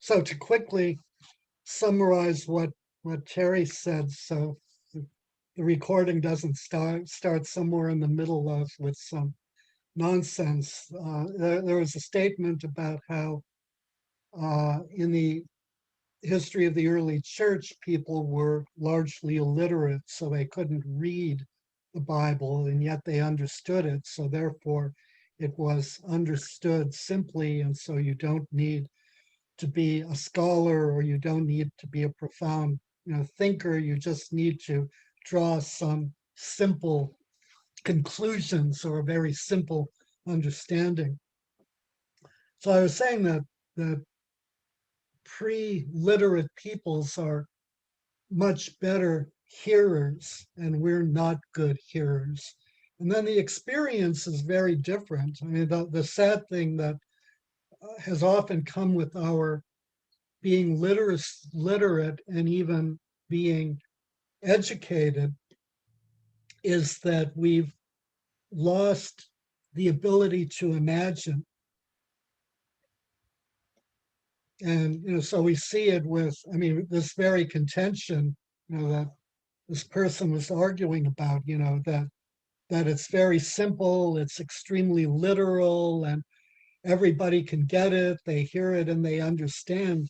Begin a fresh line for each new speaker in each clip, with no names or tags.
So to quickly summarize what Terry said, so the recording doesn't start somewhere in the middle of with some nonsense. There was a statement about how in the history of the early church, people were largely illiterate, so they couldn't read the Bible, and yet they understood it. So therefore, it was understood simply, and so you don't need to be a scholar, or you don't need to be a profound, thinker. You just need to draw some simple conclusions or a very simple understanding. So I was saying that pre-literate peoples are much better hearers, and we're not good hearers. And then the experience is very different. I mean, the sad thing that has often come with our being literate and even being educated is that we've lost the ability to imagine. And so we see it with, I mean, this very contention, that this person was arguing about, that it's very simple, it's extremely literal, and everybody can get it, they hear it and they understand.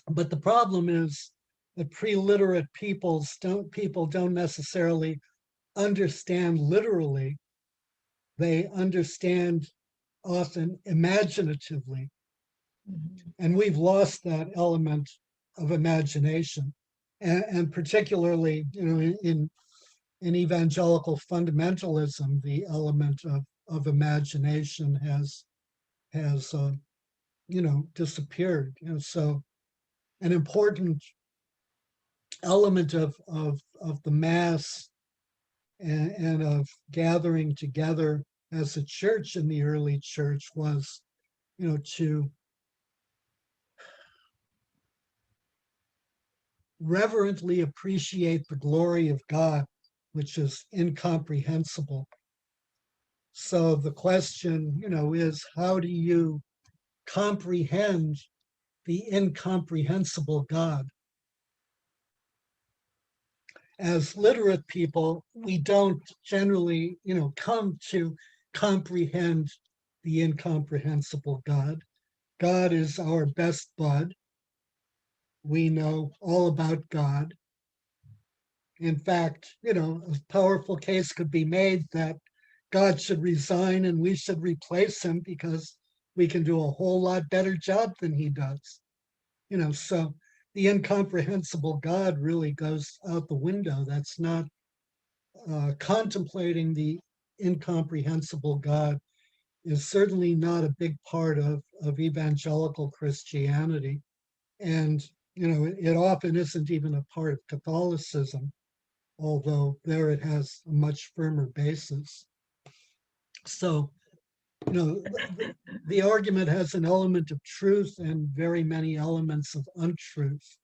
But the problem is that pre-literate people don't necessarily understand literally. They understand often imaginatively. And we've lost that element of imagination. And particularly, in evangelical fundamentalism, the element of imagination has disappeared. So an important element of the mass and of gathering together as a church in the early church was, to reverently appreciate the glory of God, which is incomprehensible. So the question, is how do you comprehend the incomprehensible God? As literate people, we don't generally, come to comprehend the incomprehensible God. God is our best bud. We know all about God. In fact, a powerful case could be made that God should resign and we should replace him because we can do a whole lot better job than he does. So the incomprehensible God really goes out the window. That's not contemplating the incomprehensible God is certainly not a big part of evangelical Christianity. And, it often isn't even a part of Catholicism, although there it has a much firmer basis. So, the argument has an element of truth and very many elements of untruth.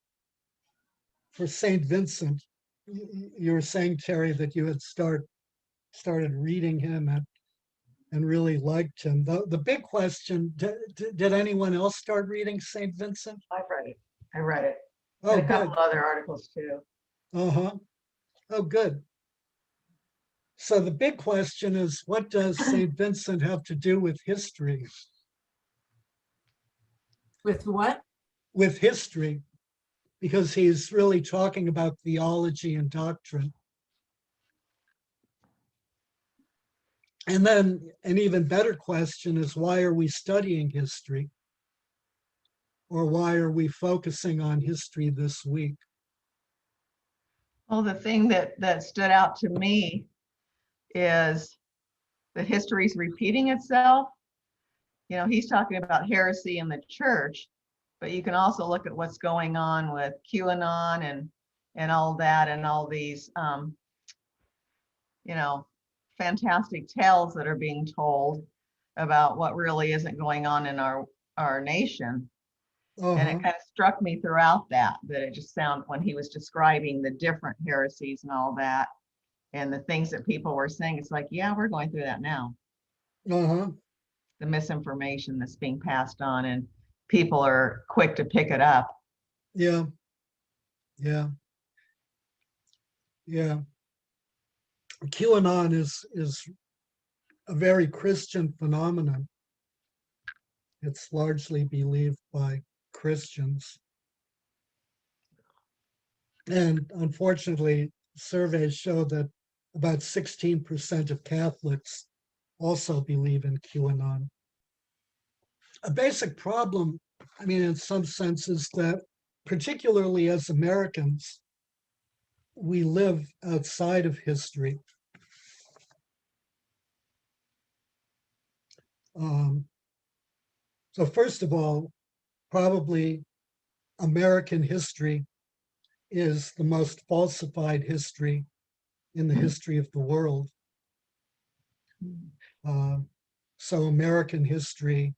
For St. Vincent, you were saying, Terry, that you had started reading him and really liked him. The big question, did anyone else start reading St. Vincent?
I read it.
Oh,
and a couple
good.
of other articles too.
Uh-huh. Oh, good. So the big question is, what does St. Vincent have to do with history?
With what?
With history, because he's really talking about theology and doctrine. And then an even better question is, why are we studying history? Or why are we focusing on history this week?
Well, the thing that stood out to me is that history is repeating itself. He's talking about heresy in the church, but you can also look at what's going on with QAnon and all that, and all these fantastic tales that are being told about what really isn't going on in our nation. And it kind of struck me throughout that it just sounded, when he was describing the different heresies and all that, and the things that people were saying, it's like, yeah, we're going through that now. The misinformation that's being passed on, and people are quick to pick it up.
Yeah, yeah, yeah. QAnon is a very Christian phenomenon. It's largely believed by Christians. And unfortunately, surveys show that about 16% of Catholics also believe in QAnon. A basic problem, I mean, in some sense, is that particularly as Americans, we live outside of history. Um, so first of all, probably American history is the most falsified history in the history of the world. Uh, so American history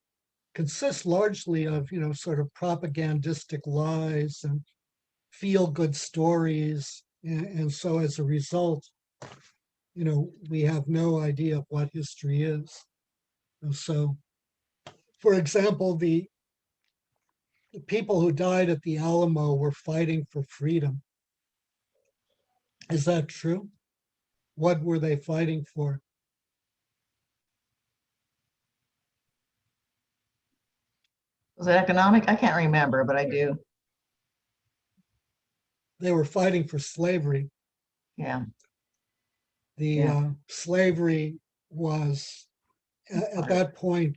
consists largely of, sort of propagandistic lies and feel-good stories. And so as a result, we have no idea of what history is. And so, for example, the people who died at the Alamo were fighting for freedom. Is that true? What were they fighting for?
Was it economic? I can't remember, but I do.
They were fighting for slavery.
Yeah.
The slavery was, at that point,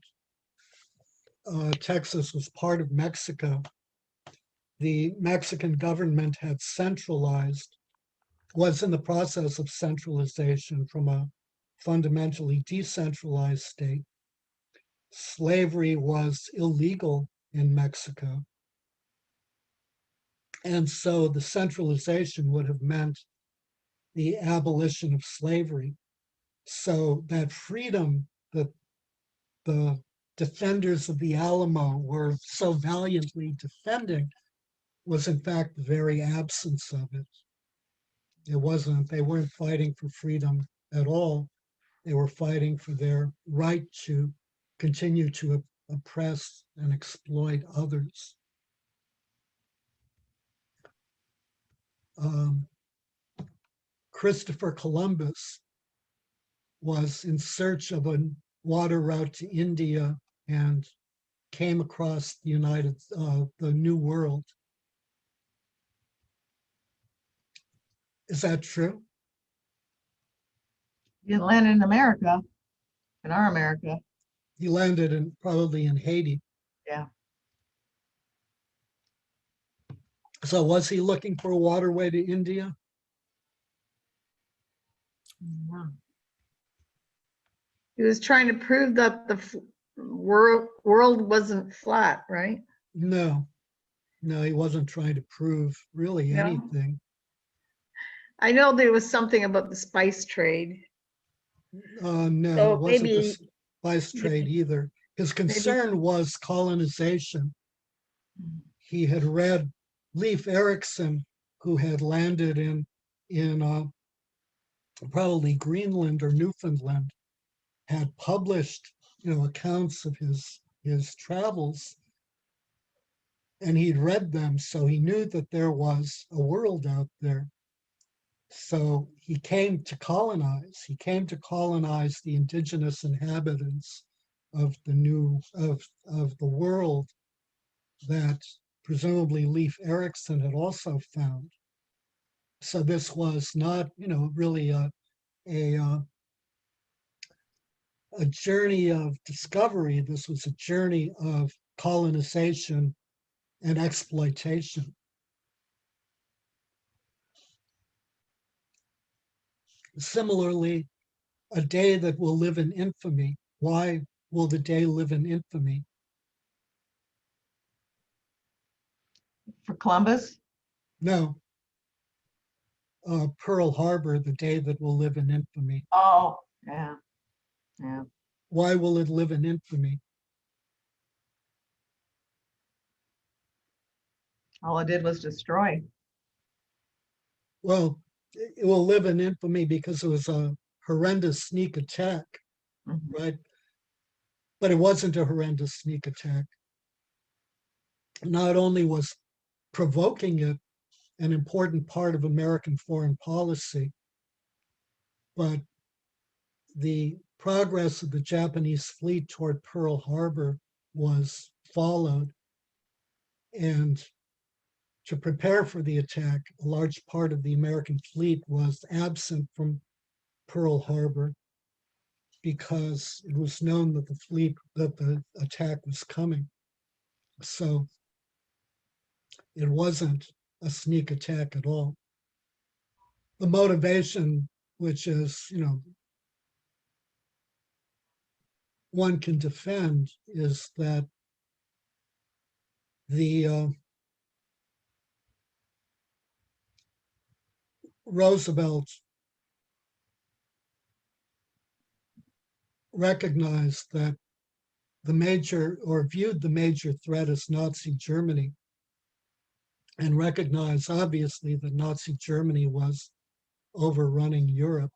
Texas was part of Mexico. The Mexican government had was in the process of centralization from a fundamentally decentralized state. Slavery was illegal in Mexico. And so the centralization would have meant the abolition of slavery. So that freedom that the defenders of the Alamo were so valiantly defending was in fact the very absence of it. They weren't fighting for freedom at all. They were fighting for their right to continue to oppress and exploit others. Christopher Columbus was in search of a water route to India and came across the New World. Is that true?
He didn't land in America, in our America.
He landed probably in Haiti.
Yeah.
So was he looking for a waterway to India?
Yeah.
He was trying to prove that the world wasn't flat, right?
No, he wasn't trying to prove really
No.
anything.
I know there was something about the spice trade.
No,
So
it wasn't the
maybe-
spice trade either. His concern was colonization. He had read Leif Erikson, who had landed in probably Greenland or Newfoundland, had published accounts of his travels, and he'd read them, so he knew that there was a world out there. So he came to colonize. He came to colonize the indigenous inhabitants of the world that presumably Leif Erikson had also found. So this was not, really a journey of discovery. This was a journey of colonization and exploitation. Similarly, a day that will live in infamy. Why will the day live in infamy?
For Columbus?
No. Pearl Harbor, the day that will live in infamy.
Oh, yeah. Yeah.
Why will it live in infamy?
All it did was destroy.
Well, it will live in infamy because it was a horrendous sneak attack,
Mhm.
right? But it wasn't a horrendous sneak attack. not only was provoking it an important part of American foreign policy, but the progress of the Japanese fleet toward Pearl Harbor was followed. And to prepare for the attack, a large part of the American fleet was absent from Pearl Harbor because it was known that the attack was coming. So it wasn't a sneak attack at all. The motivation, which is, one can defend, is that the Roosevelt recognized that viewed the major threat as Nazi Germany, and recognized obviously that Nazi Germany was overrunning Europe.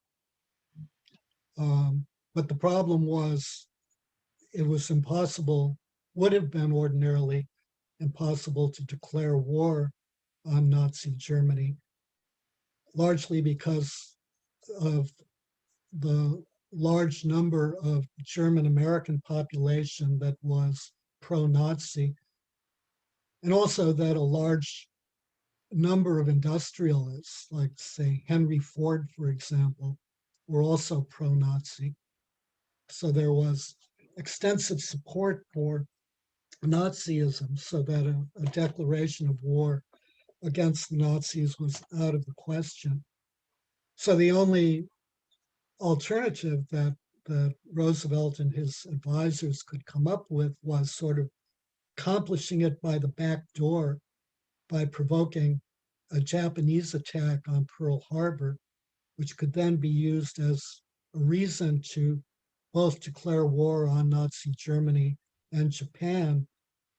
But the problem was it was impossible, would have been ordinarily impossible to declare war on Nazi Germany, largely because of the large number of German American population that was pro-Nazi, and also that a large number of industrialists, like say Henry Ford, for example, were also pro-Nazi. So there was extensive support for Nazism, so that a declaration of war against the Nazis was out of the question. So the only alternative that Roosevelt and his advisors could come up with was sort of accomplishing it by the back door by provoking a Japanese attack on Pearl Harbor, which could then be used as a reason to both declare war on Nazi Germany and Japan,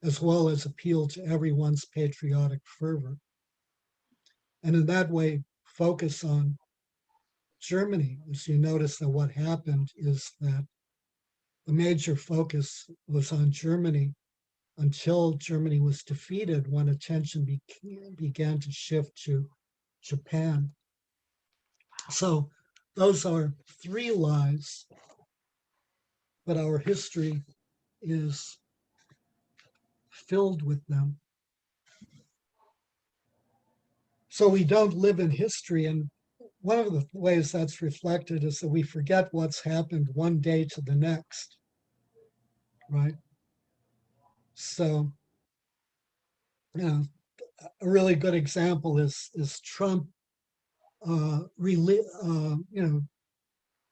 as well as appeal to everyone's patriotic fervor. And in that way, focus on Germany. As you notice that what happened is that the major focus was on Germany until Germany was defeated, when attention began to shift to Japan. So those are three lies, but our history is filled with them. So we don't live in history, and one of the ways that's reflected is that we forget what's happened one day to the next, right? So, a really good example is Trump,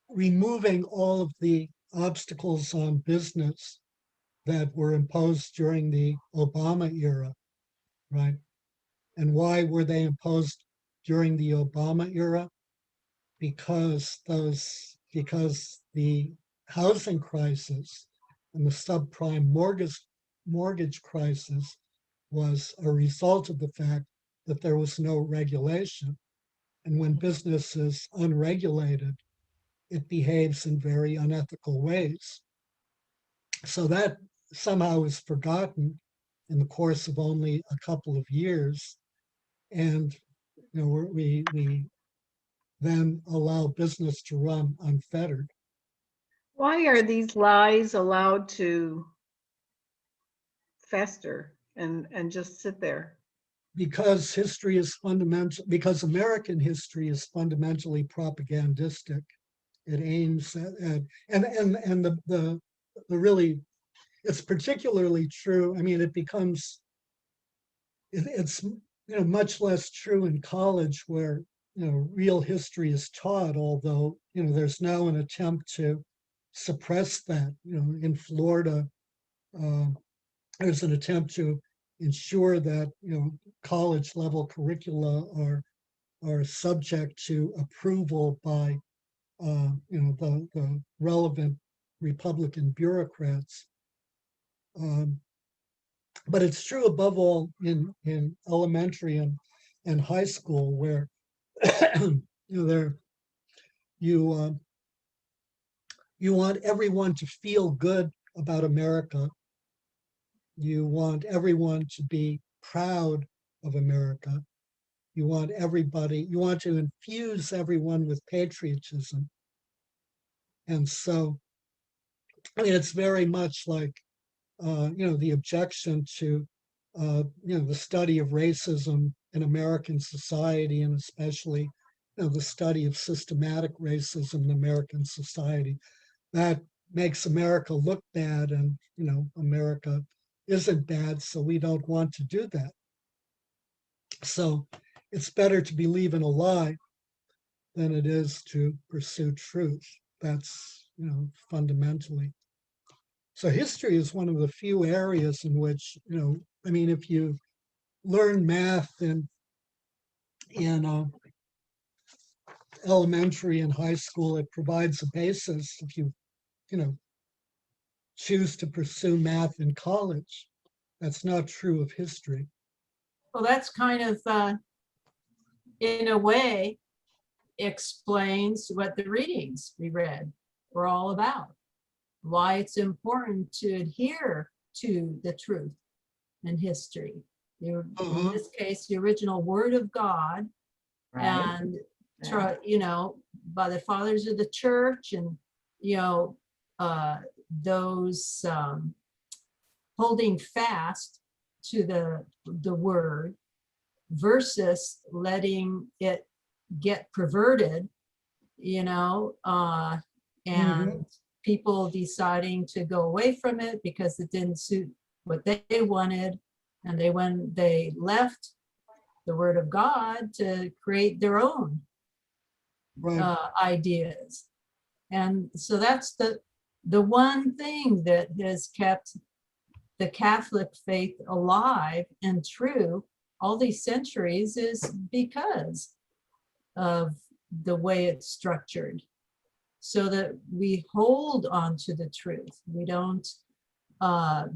removing all of the obstacles on business that were imposed during the Obama era, right? And why were they imposed during the Obama era? Because the housing crisis and the subprime mortgage crisis was a result of the fact that there was no regulation. And when business is unregulated, it behaves in very unethical ways. So that somehow is forgotten in the course of only a couple of years. And we then allow business to run unfettered.
Why are these lies allowed to fester and just sit there?
Because American history is fundamentally propagandistic. It aims at and the really, it's particularly true. I mean, it's much less true in college, where real history is taught, although there's now an attempt to suppress that. In Florida, there's an attempt to ensure that college level curricula are subject to approval by the relevant Republican bureaucrats. But it's true above all in elementary and high school, where you want everyone to feel good about America, You want everyone to be proud of America. You want to infuse everyone with patriotism. And so, I mean, it's very much like, the objection to, the study of racism in American society, and especially, the study of systematic racism in American society. That makes America look bad, and, America isn't bad, so we don't want to do that. So it's better to believe in a lie than it is to pursue truth. That's, fundamentally. So history is one of the few areas in which, I mean, if you learn math in elementary and high school, it provides a basis if you know, choose to pursue math in college. That's not true of history.
Well, that's kind of, in a way, explains what the readings we read were all about. Why it's important to adhere to the truth in history. In this case, the original Word of God,
Right.
and try, by the fathers of the church, and those holding fast to the word versus letting it get perverted, and people deciding to go away from it because it didn't suit what they wanted, and they left the Word of God to create their own ideas. And so that's the one thing that has kept the Catholic faith alive and true all these centuries, is because of the way it's structured, so that we hold on to the truth. We don't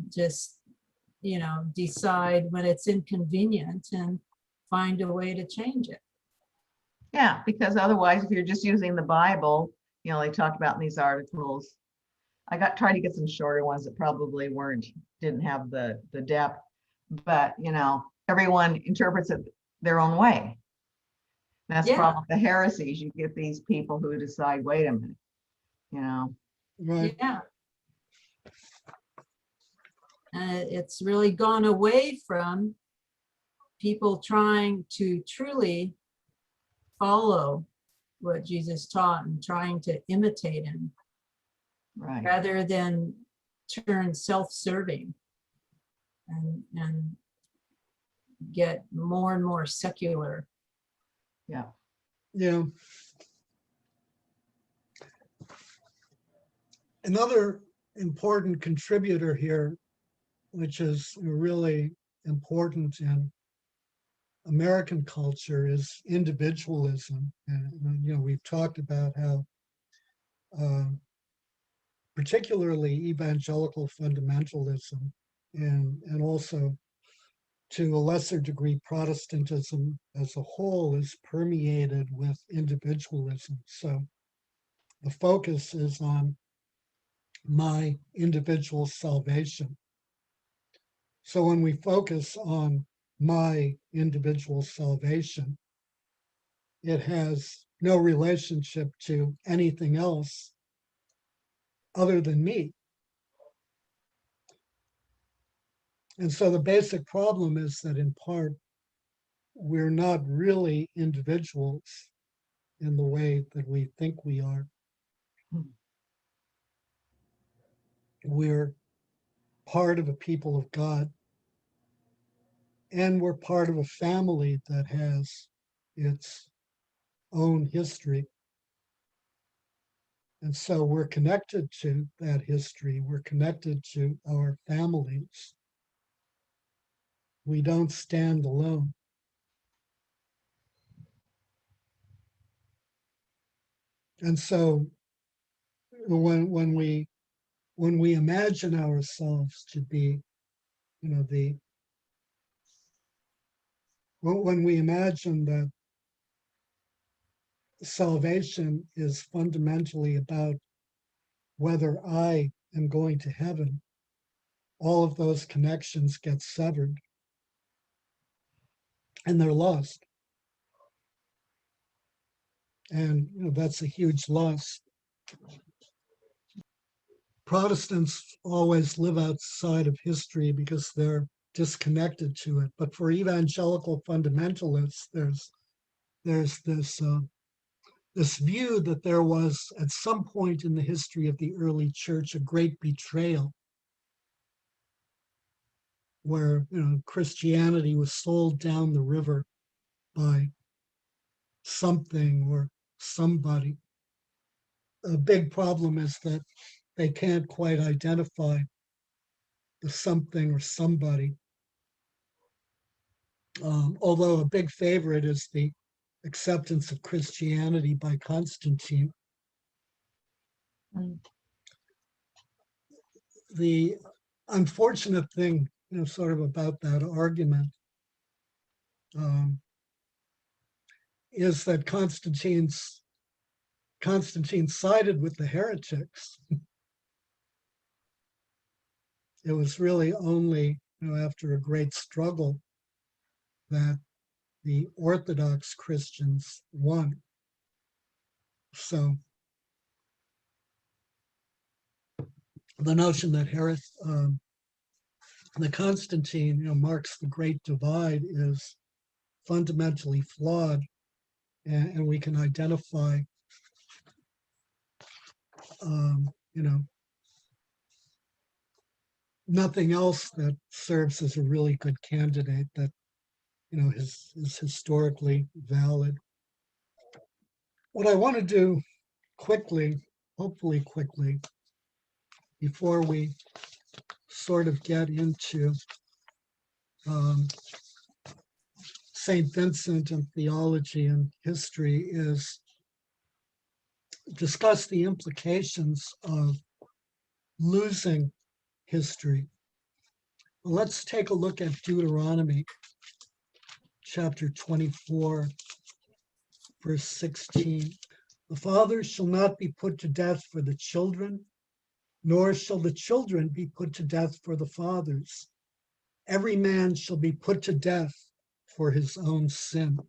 just decide when it's inconvenient and find a way to change it.
Yeah, because otherwise, if you're just using the Bible, they talk about in these articles. I tried to get some shorter ones that probably didn't have the depth, but everyone interprets it their own way. That's the problem with the heresies. You get these people who decide, wait a minute,
Right.
Yeah. It's really gone away from people trying to truly follow what Jesus taught and trying to imitate him,
right.
rather than turn self-serving and get more and more secular.
Yeah.
Yeah. Another important contributor here, which is really important in American culture, is individualism. And we've talked about how particularly evangelical fundamentalism, and also to a lesser degree Protestantism as a whole, is permeated with individualism. So the focus is on my individual salvation. So when we focus on my individual salvation, it has no relationship to anything else other than me. And so the basic problem is that, in part, we're not really individuals in the way that we think we are. We're part of a people of God, and we're part of a family that has its own history. And so we're connected to that history. We're connected to our families. We don't stand alone. And so when we imagine ourselves to be, when we imagine that salvation is fundamentally about whether I am going to heaven all of those connections get severed and they're lost. And that's a huge loss. Protestants always live outside of history because they're disconnected to it. But for evangelical fundamentalists, there's this view that there was at some point in the history of the early church a great betrayal, where Christianity was sold down the river by something or somebody. A big problem is that they can't quite identify the something or somebody. Although a big favorite is the acceptance of Christianity by Constantine.
Mm.
The unfortunate thing, sort of about that argument is that Constantine sided with the heretics. It was really only after a great struggle that the Orthodox Christians won. So the notion that the Constantine marks the great divide is fundamentally flawed, and we can identify nothing else that serves as a really good candidate that is historically valid. What I want to do quickly, hopefully quickly, before we sort of get into St. Vincent and theology and history, is discuss the implications of losing history. Well, let's take a look at Deuteronomy chapter 24, verse 16. The fathers shall not be put to death for the children, nor shall the children be put to death for the fathers. Every man shall be put to death for his own sin.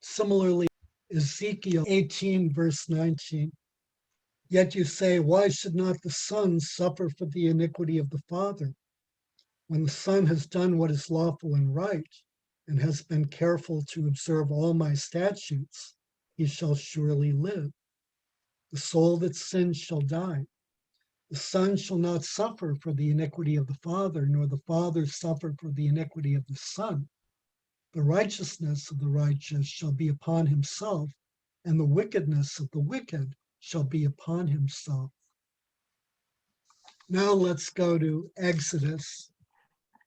Similarly, Ezekiel 18, verse 19. Yet you say, why should not the son suffer for the iniquity of the father? When the son has done what is lawful and right, and has been careful to observe all my statutes, he shall surely live. The soul that sins shall die. The son shall not suffer for the iniquity of the father, nor the father suffer for the iniquity of the son. The righteousness of the righteous shall be upon himself, and the wickedness of the wicked shall be upon himself. Now let's go to Exodus,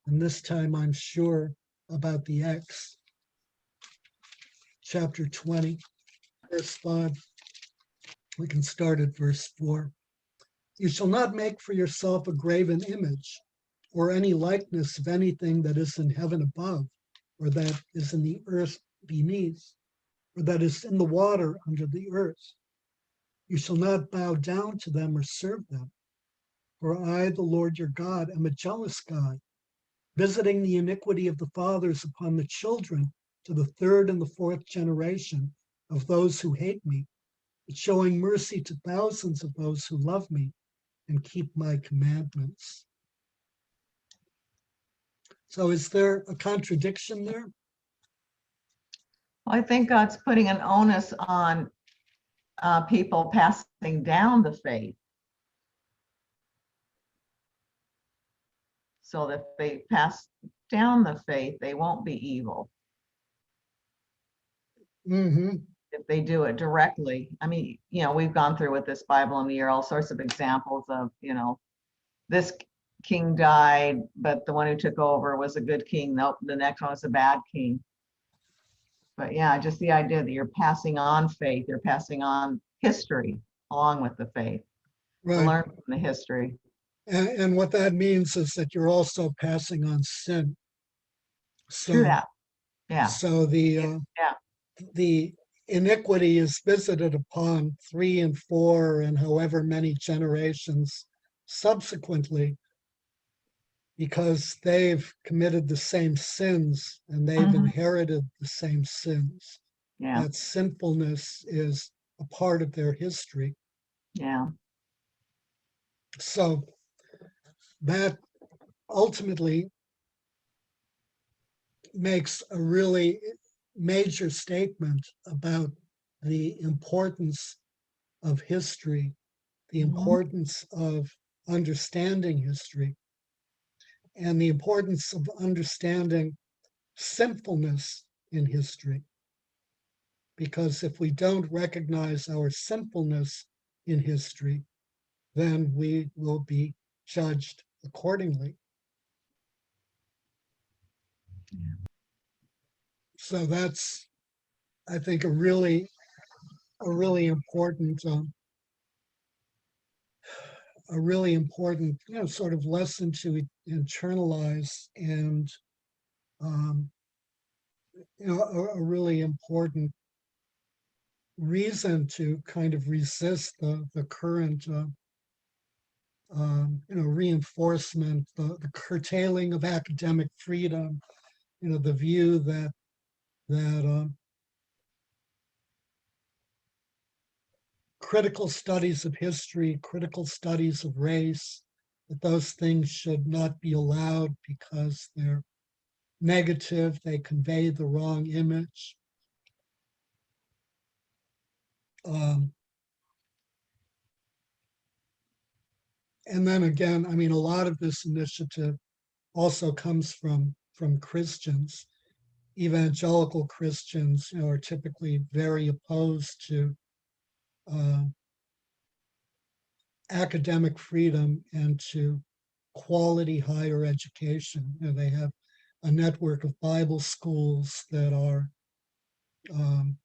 and this time I'm sure about the X. Chapter 20, verse 5. We can start at verse 4. You shall not make for yourself a graven image, or any likeness of anything that is in heaven above, or that is in the earth beneath, or that is in the water under the earth. You shall not bow down to them or serve them. For I, the Lord your God, am a jealous God, visiting the iniquity of the fathers upon the children to the third and the fourth generation of those who hate me, but showing mercy to thousands of those who love me and keep my commandments. So is there a contradiction there?
I think God's putting an onus on people passing down the faith. So that if they pass down the faith, they won't be evil.
Mm-hmm.
If they do it directly. I mean, we've gone through with this Bible in the year, all sorts of examples of, this king died, but the one who took over was a good king. Nope, the next one was a bad king. But yeah, just the idea that you're passing on faith, you're passing on history along with the faith.
Right.
To learn from the history.
And what that means is that you're also passing on sin. So,
True that. Yeah.
So the iniquity is visited upon 3 and 4 and however many generations subsequently, because they've committed the same sins and they've
Mhm.
inherited the same sins.
Yeah,
That sinfulness is a part of their history.
yeah,
So that ultimately makes a really major statement about the importance of history, the
Mhm.
importance of understanding history, and the importance of understanding sinfulness in history. Because if we don't recognize our sinfulness in history, then we will be judged accordingly. So that's, I think, a really important, sort of lesson to internalize, and um, a really important reason to kind of resist the current reinforcement, the curtailing of academic freedom, the view that critical studies of history, critical studies of race, that those things should not be allowed because they're negative, they convey the wrong image. Um, and then again, I mean, a lot of this initiative also comes from Christians. Evangelical Christians, are typically very opposed to uh, academic freedom and to quality higher education. They have a network of Bible schools that are um,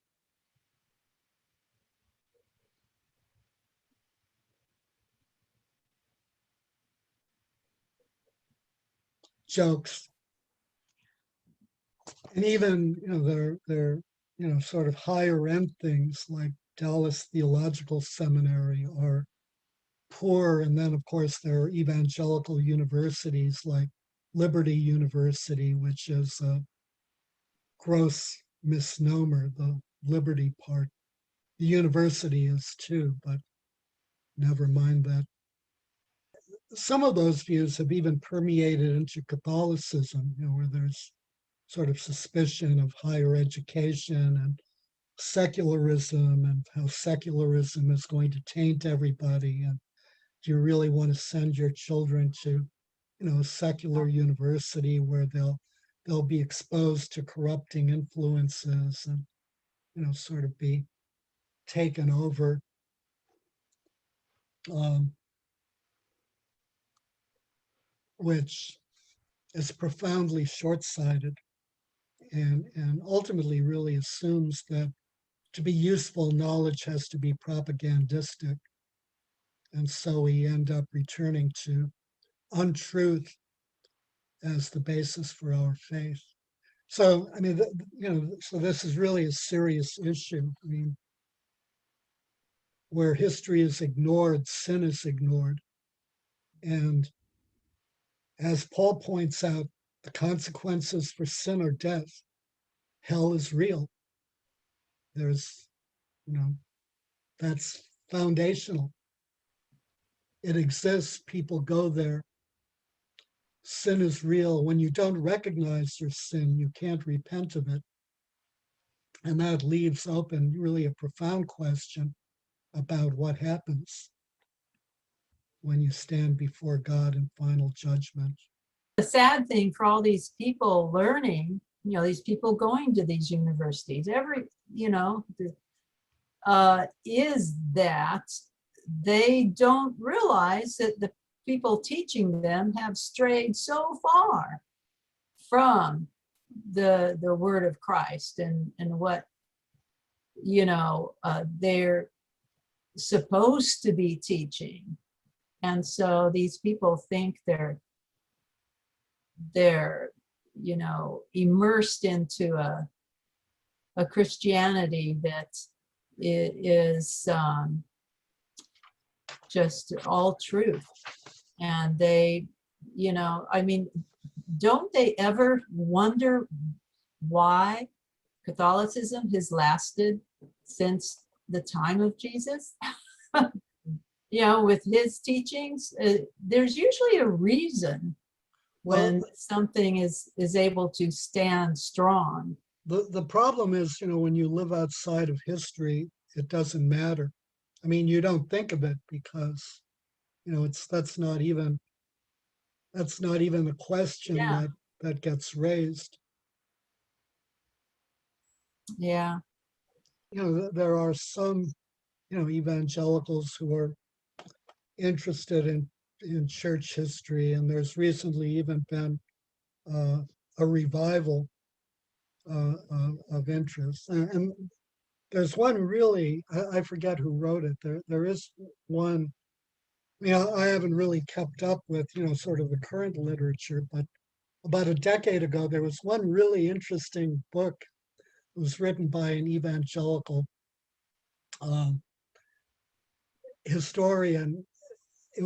jokes, and even they're sort of higher end things like Dallas Theological Seminary are poor, and then of course there are evangelical universities like Liberty University, which is a gross misnomer. The Liberty part, the university is too, but never mind that. Some of those views have even permeated into Catholicism, where there's sort of suspicion of higher education and secularism, and how secularism is going to taint everybody. And do you really want to send your children to, a secular university where they'll be exposed to corrupting influences and, sort of be taken over? Um, which is profoundly short-sighted, and ultimately really assumes that to be useful, knowledge has to be propagandistic. And so we end up returning to untruth as the basis for our faith. So, I mean, so this is really a serious issue. I mean, where history is ignored, sin is ignored. And as Paul points out, the consequences for sin are death. Hell is real. There's, that's foundational. It exists. People go there. Sin is real. When you don't recognize your sin, you can't repent of it. And that leaves open really a profound question about what happens when you stand before God in final judgment.
The sad thing for all these people learning, these people going to these universities, is that they don't realize that the people teaching them have strayed so far from the word of Christ and what they're supposed to be teaching. And so these people think they're immersed into a Christianity that is just all truth. And they, I mean, don't they ever wonder why Catholicism has lasted since the time of Jesus? With his teachings, there's usually a reason when something is able to stand strong.
The problem is, when you live outside of history, it doesn't matter. I mean, you don't think of it because, that's not even a question
Yeah.
that gets raised.
Yeah.
There are some, evangelicals who are interested in church history, and there's recently even been a revival of interest. And there's one really, I forget who wrote it. There is one. I haven't really kept up with, sort of the current literature, but about a decade ago, there was one really interesting book. It was written by an evangelical historian. I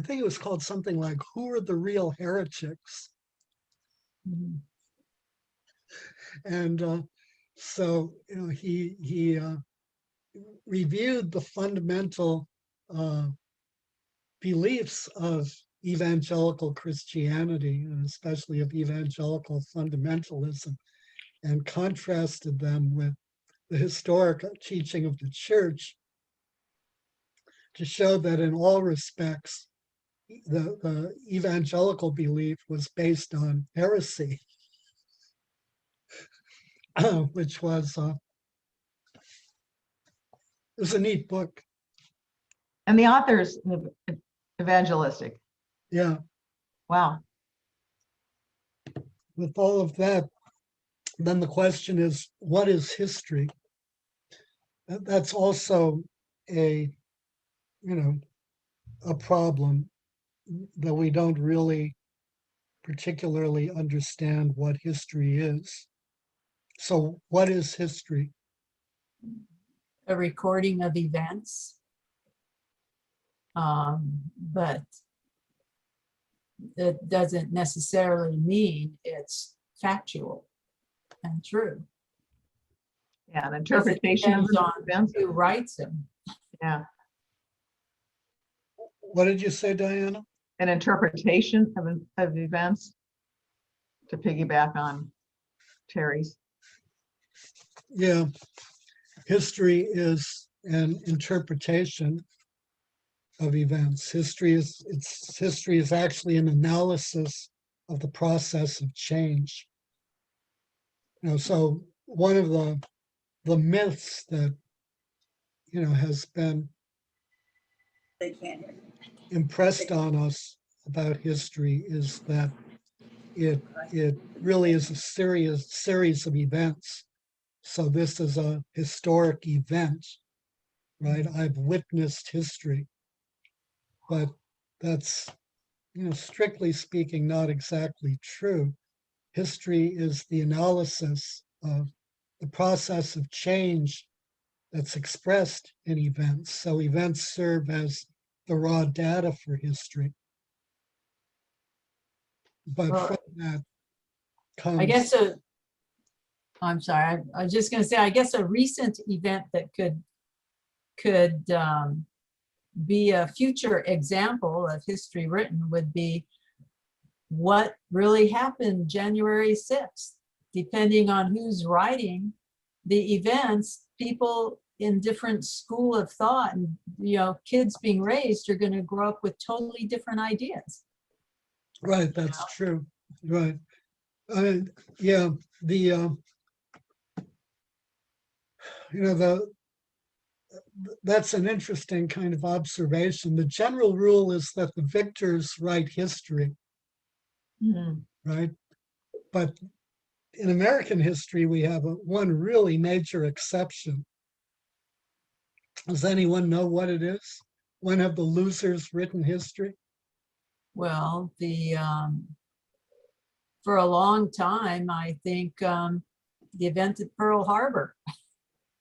think it was called something like "Who Are the Real Heretics?"
Mhm.
And so, he reviewed the fundamental beliefs of evangelical Christianity, and especially of evangelical fundamentalism, and contrasted them with the historic teaching of the church to show that in all respects, the evangelical belief was based on heresy, which was it was a neat book.
And the author's evangelistic.
Yeah.
Wow.
With all of that, then the question is, what is history? That's also a problem, that we don't really particularly understand what history is. So what is history?
A recording of events. But it doesn't necessarily mean it's factual and true.
Yeah, an interpretation of
Depends on
events.
who writes them.
Yeah,
What did you say, Diana?
an interpretation of events, to piggyback on Terry's.
Yeah, history is an interpretation of events. History is actually an analysis of the process of change. So one of the myths that has been impressed on us about history is that it really is a series of events. So this is a historic event, right? I've witnessed history, but that's, strictly speaking, not exactly true. History is the analysis of the process of change that's expressed in events. So events serve as the raw data for history. But
Well,
from that comes,
I guess I'm sorry, I was just going to say, I guess a recent event that could be a future example of history written would be what really happened January 6th. Depending on who's writing the events, people in different school of thought and kids being raised are going to grow up with totally different ideas.
right, that's true, right. Yeah, that's an interesting kind of observation. The general rule is that the victors write history, right? But in American history, we have one really major exception. Does anyone know what it is? When have the losers written history?
Well, for a long time, I think the event at Pearl Harbor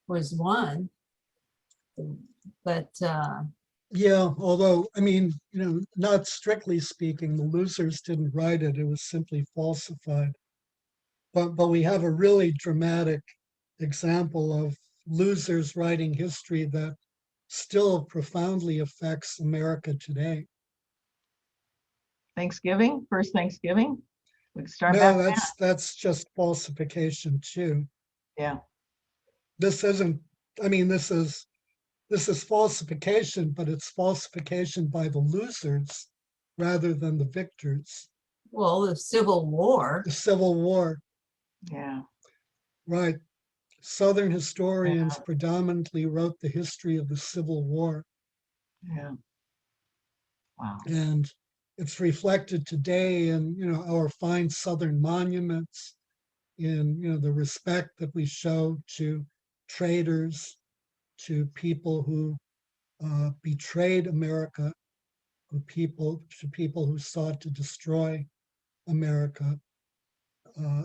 was one. But
Yeah, although, I mean, not strictly speaking, the losers didn't write it. It was simply falsified. But we have a really dramatic example of losers writing history that still profoundly affects America today.
Thanksgiving, first Thanksgiving. We can start
No,
back then.
that's just falsification too.
Yeah.
This isn't, I mean, this is falsification, but it's falsification by the losers rather than the victors.
well, the Civil War.
The Civil War,
Yeah.
right? Southern historians predominantly wrote the history of the Civil War,
Yeah. Wow.
and it's reflected today in our fine Southern monuments, in the respect that we show to traitors, to people who betrayed America, to people who sought to destroy America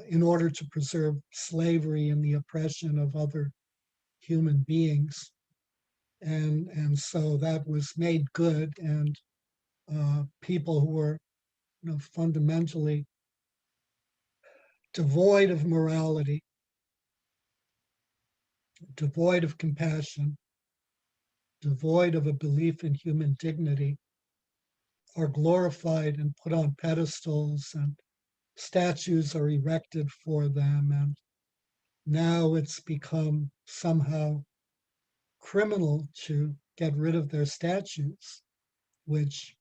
in order to preserve slavery and the oppression of other human beings. And so that was made good, and people who were fundamentally devoid of morality, devoid of compassion, devoid of a belief in human dignity, are glorified and put on pedestals, and statues are erected for them. And now it's become somehow criminal to get rid of their statues, which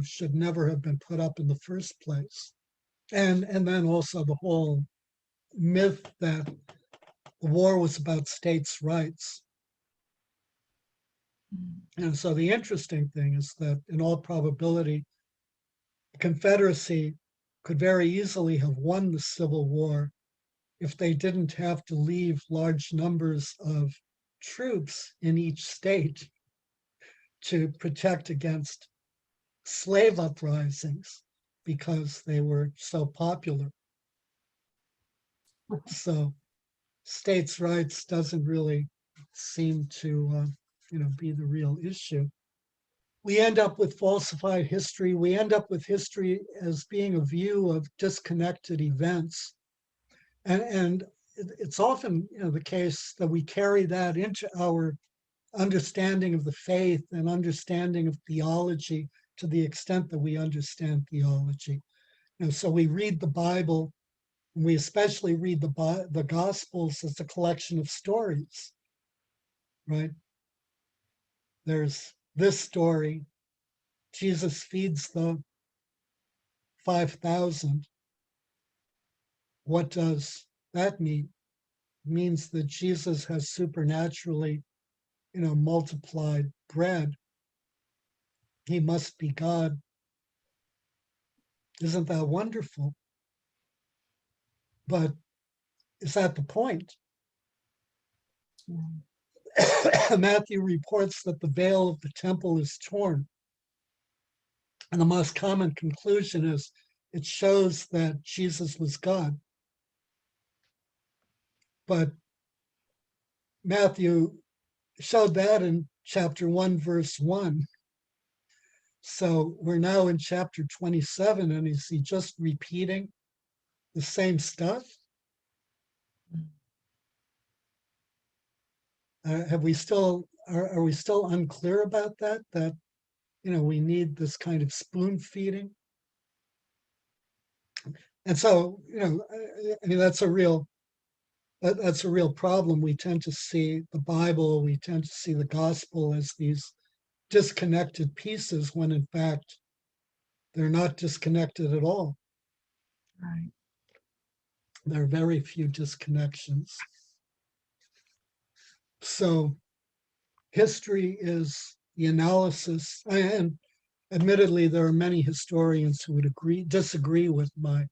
should never have been put up in the first place. And then also the whole myth that the war was about states' rights. And so the interesting thing is that in all probability, the Confederacy could very easily have won the Civil War if they didn't have to leave large numbers of troops in each state to protect against slave uprisings because they were so popular. So states' rights doesn't really seem to be the real issue. We end up with falsified history. We end up with history as being a view of disconnected events. And it's often the case that we carry that into our understanding of the faith and understanding of theology to the extent that we understand theology. So we read the Bible, and we especially read the Gospels as a collection of stories, right? There's this story, Jesus feeds the 5,000. What does that mean? It means that Jesus has supernaturally, multiplied bread. He must be God. Isn't that wonderful? But is that the point? Matthew reports that the veil of the temple is torn. And the most common conclusion is it shows that Jesus was God. But Matthew showed that in chapter 1, verse 1. So we're now in chapter 27, and is he just repeating the same stuff? Are we still unclear about that? That we need this kind of spoon feeding, and so I mean that's a real problem. We tend to see the Bible, we tend to see the gospel as these disconnected pieces, when in fact they're not disconnected at all.
Right.
There are very few disconnections. So history is the analysis, and admittedly there are many historians who would disagree with my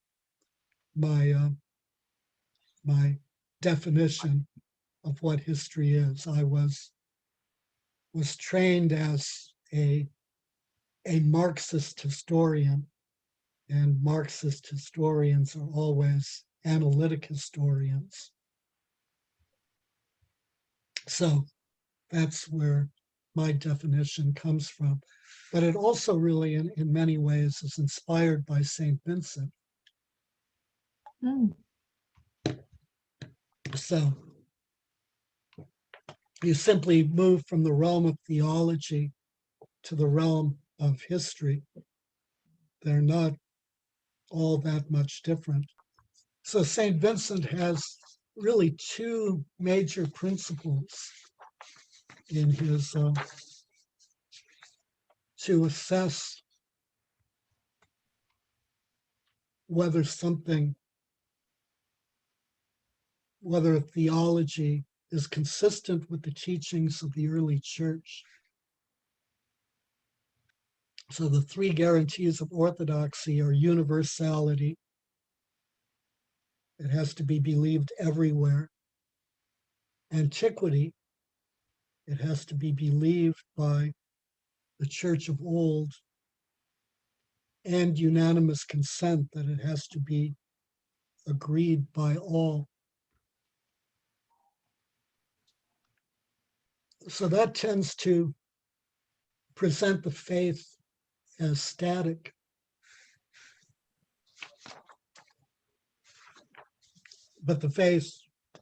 definition of what history is. I was trained as a Marxist historian, and Marxist historians are always analytic historians. So that's where my definition comes from. But it also really, in many ways, is inspired by St. Vincent.
Hmm.
So you simply move from the realm of theology to the realm of history. They're not all that much different. So St. Vincent has really two major principles in his to assess whether whether theology is consistent with the teachings of the early church. So the three guarantees of orthodoxy are universality. It has to be believed everywhere. Antiquity. It has to be believed by the church of old. And unanimous consent, that it has to be agreed by all. So that tends to present the faith as static. But the faith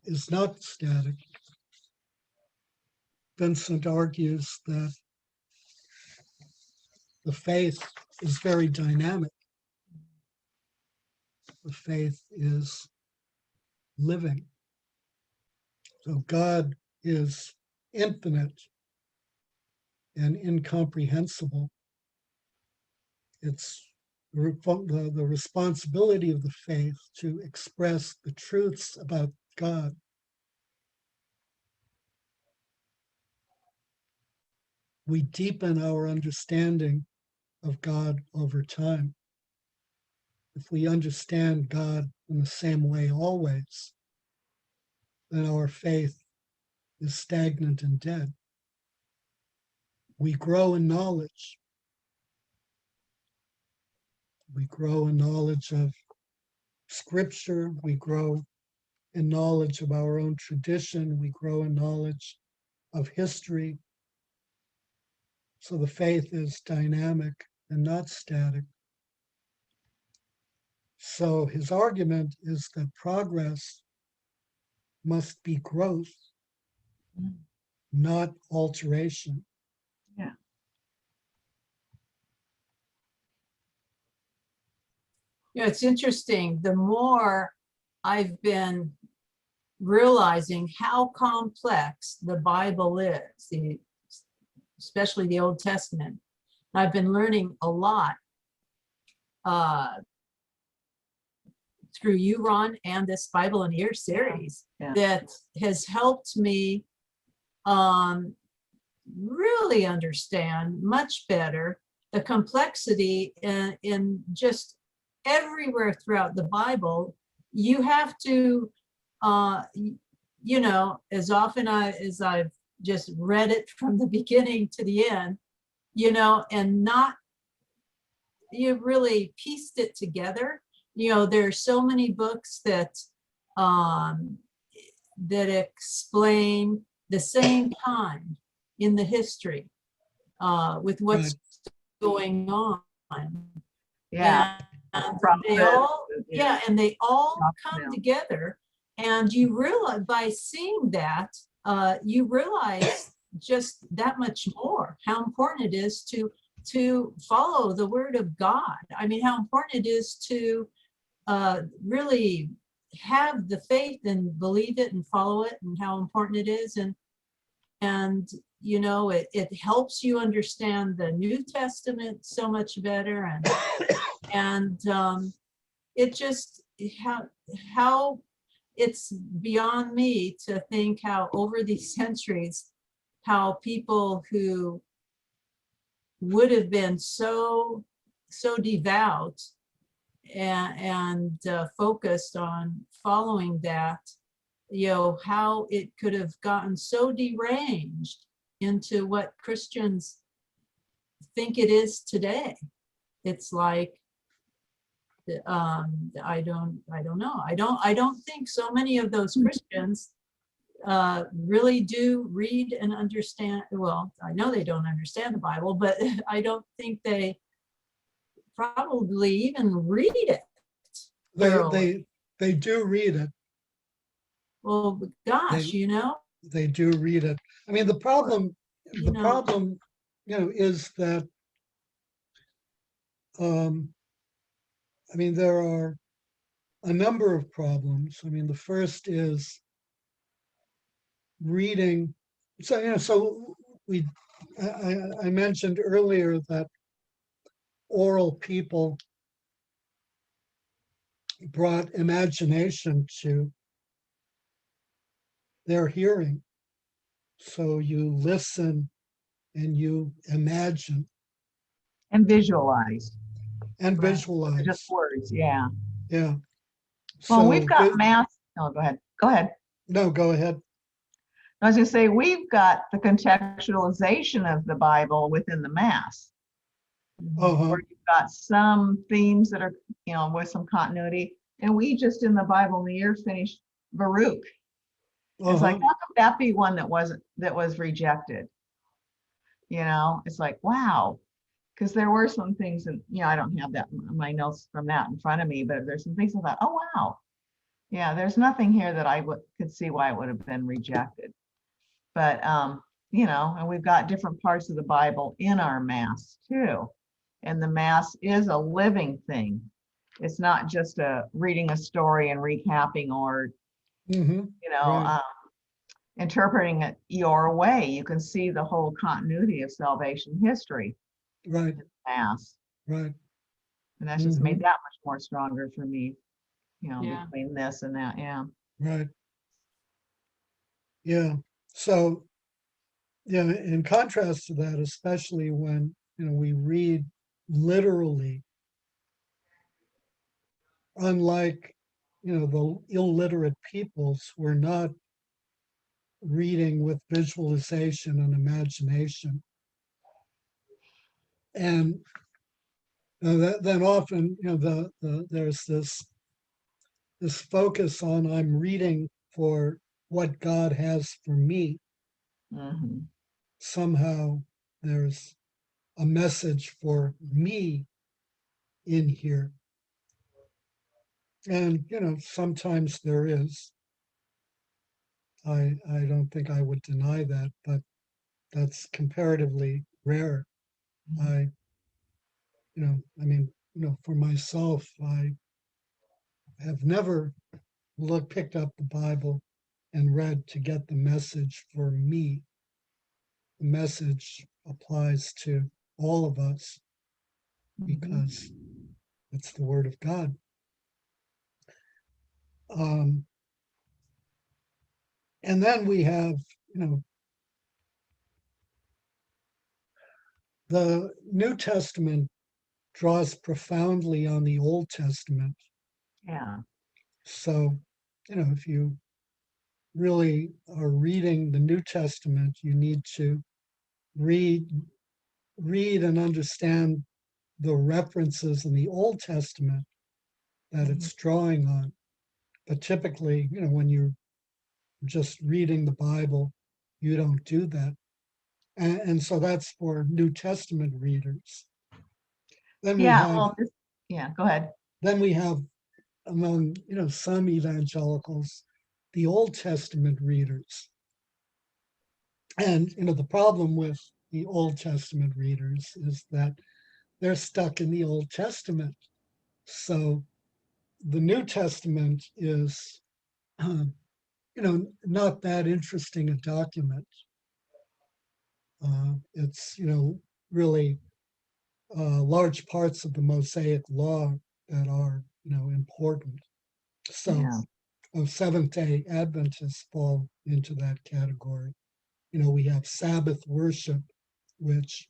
is not static. Vincent argues that the faith is very dynamic. The faith is living. So God is infinite and incomprehensible. It's the responsibility of the faith to express the truths about God. We deepen our understanding of God over time. If we understand God in the same way always, then our faith is stagnant and dead. We grow in knowledge. We grow in knowledge of Scripture. We grow in knowledge of our own tradition. We grow in knowledge of history. So the faith is dynamic and not static. So his argument is that progress must be growth, not alteration.
Yeah.
Yeah, it's interesting. The more I've been realizing how complex the Bible is, especially the Old Testament, I've been learning a lot through you, Ron, and this Bible in Ear series that has helped me really understand much better the complexity in just everywhere throughout the Bible. You have to, you know, as often as I've just read it from the beginning to the end, you know, and not, you really pieced it together. You know, there are so many books that that explain the same time in the history with what's going on.
Yeah.
And they all, yeah, and they all come together. And you realize, by seeing that, you realize just that much more, how important it is to follow the word of God. I mean, how important it is to really have the faith and believe it and follow it, and how important it is. And you know, it helps you understand the New Testament so much better. And it just, how it's beyond me to think how over these centuries, how people who would have been so devout and focused on following that, you know, how it could have gotten so deranged into what Christians think it is today. It's like, I don't know. I don't think so many of those Christians really do read and understand. Well, I know they don't understand the Bible, but I don't think they probably even read it.
They do read it.
Well, gosh,
They do read it. I mean, the problem,
You know.
is that, I mean, there are a number of problems. I mean, the first is reading. So, so I mentioned earlier that oral people brought imagination to their hearing. So you listen and you imagine
And visualize.
and
Right.
visualize.
Just words, yeah.
Yeah.
Well,
So
we've got mass. Oh, go ahead. Go ahead.
No, go ahead.
I was going to say, we've got the contextualization of the Bible within the Mass,
Uh-huh.
where you've got some themes that are, with some continuity. And we just in the Bible in the year finished Baruch. It's like, how could that be one that was rejected? It's like, wow. Because there were some things, and I don't have my notes from that in front of me, but there's some things I thought, oh wow, yeah, there's nothing here that I could see why it would have been rejected. But and we've got different parts of the Bible in our Mass too, and the Mass is a living thing. It's not just reading a story and recapping or
Right.
interpreting it your way. You can see the whole continuity of salvation history.
Right.
Mass.
Right.
And that's just made that much more stronger for me,
Yeah.
between this and that. Yeah.
Right. Yeah. So, in contrast to that, especially when, we read literally, unlike, the illiterate peoples, we're not reading with visualization and imagination. And then often, there's this focus on I'm reading for what God has for me.
Mm-hmm.
Somehow there's a message for me in here. And, sometimes there is. I don't think I would deny that, but that's comparatively rare. I, for myself, I have never picked up the Bible and read to get the message for me. The message applies to all of us because it's the Word of God. And then we have, the New Testament draws profoundly on the Old Testament.
Yeah.
So, if you really are reading the New Testament, you need to read and understand the references in the Old Testament that it's drawing on. But typically, when you're just reading the Bible, you don't do that. And so that's for New Testament readers. Then we
Yeah.
have,
Well, go ahead.
then we have among, some evangelicals, the Old Testament readers. And, the problem with the Old Testament readers is that they're stuck in the Old Testament. So the New Testament is, not that interesting a document. It's, really large parts of the Mosaic law that are, important. So
Yeah.
Seventh-day Adventists fall into that category. We have Sabbath worship, which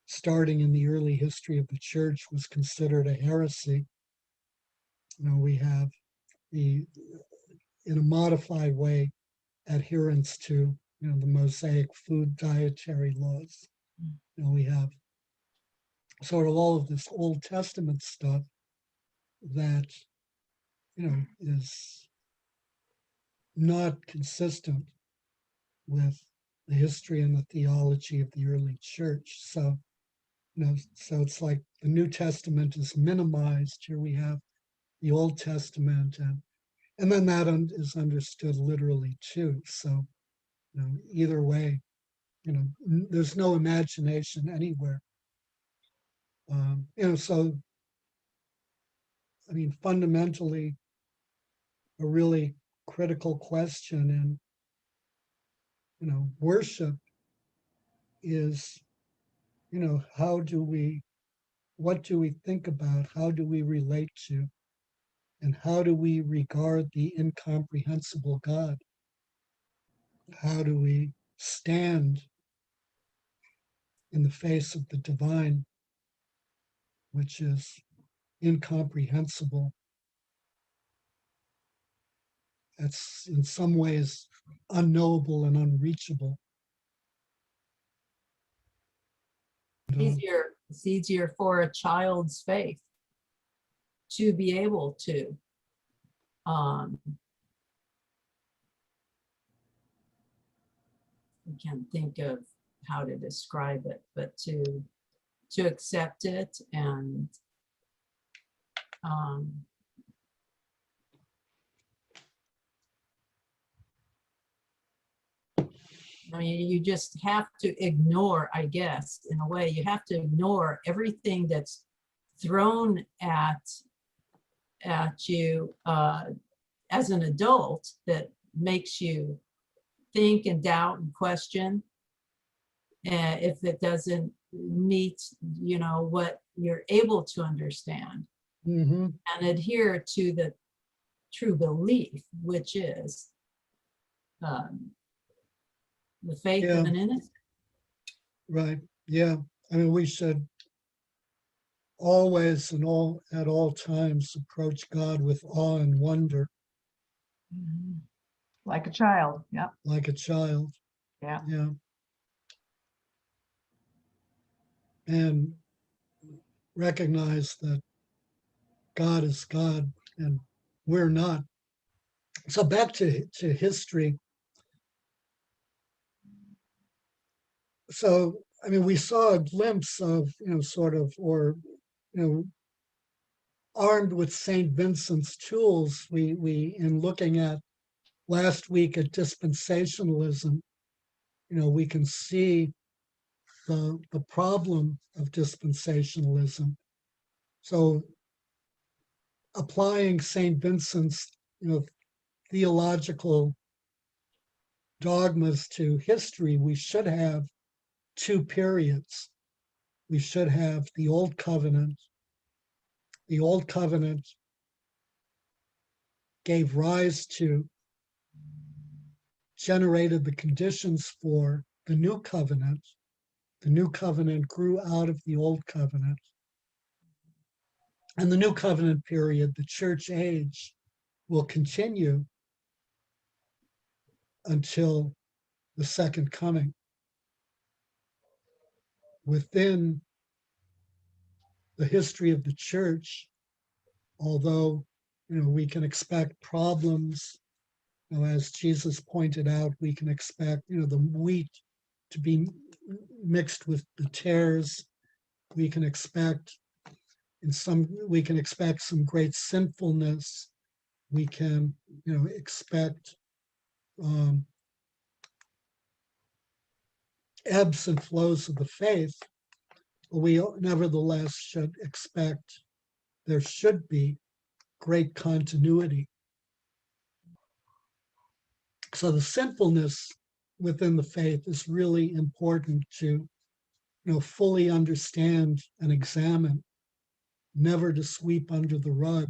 starting in the early history of the church was considered a heresy. We have in a modified way, adherence to, the Mosaic food dietary laws. We have sort of all of this Old Testament stuff. that, is not consistent with the history and the theology of the early church. So, so it's like the New Testament is minimized. Here we have the Old Testament, and then that is understood literally too. So, either way, there's no imagination anywhere. So, I mean, fundamentally, a really critical question in, worship is, what do we think about? How do we relate to? And how do we regard the incomprehensible God? How do we stand in the face of the divine, which is incomprehensible? That's in some ways unknowable and unreachable.
It's easier for a child's faith to be able to I can't think of how to describe it, but to accept it and I mean, you just have to ignore, I guess, in a way, you have to ignore everything that's thrown at you as an adult that makes you think and doubt and question if it doesn't meet, what you're able to understand,
Mm-hmm.
and adhere to the true belief, which is the faith
Yeah.
of an innocent.
Right. Yeah. I mean, we should always and at all times approach God with awe and wonder,
Like a child. Yep.
like a child.
Yeah.
Yeah. And recognize that God is God and we're not. So back to history. So, I mean, we saw a glimpse of, sort of, or, armed with St. Vincent's tools, we in looking at last week at dispensationalism, we can see the problem of dispensationalism. So applying St. Vincent's, theological dogmas to history, we should have two periods. We should have the Old Covenant. The Old Covenant gave rise to, generated the conditions for the New Covenant. The New Covenant grew out of the Old Covenant. And the New Covenant period, the church age, will continue until the second coming. Within the history of the church, although we can expect problems, as Jesus pointed out, we can expect the wheat to be mixed with the tares. We can expect some great sinfulness. We can expect ebbs and flows of the faith. We nevertheless should expect there should be great continuity. So the sinfulness within the faith is really important to fully understand and examine, never to sweep under the rug,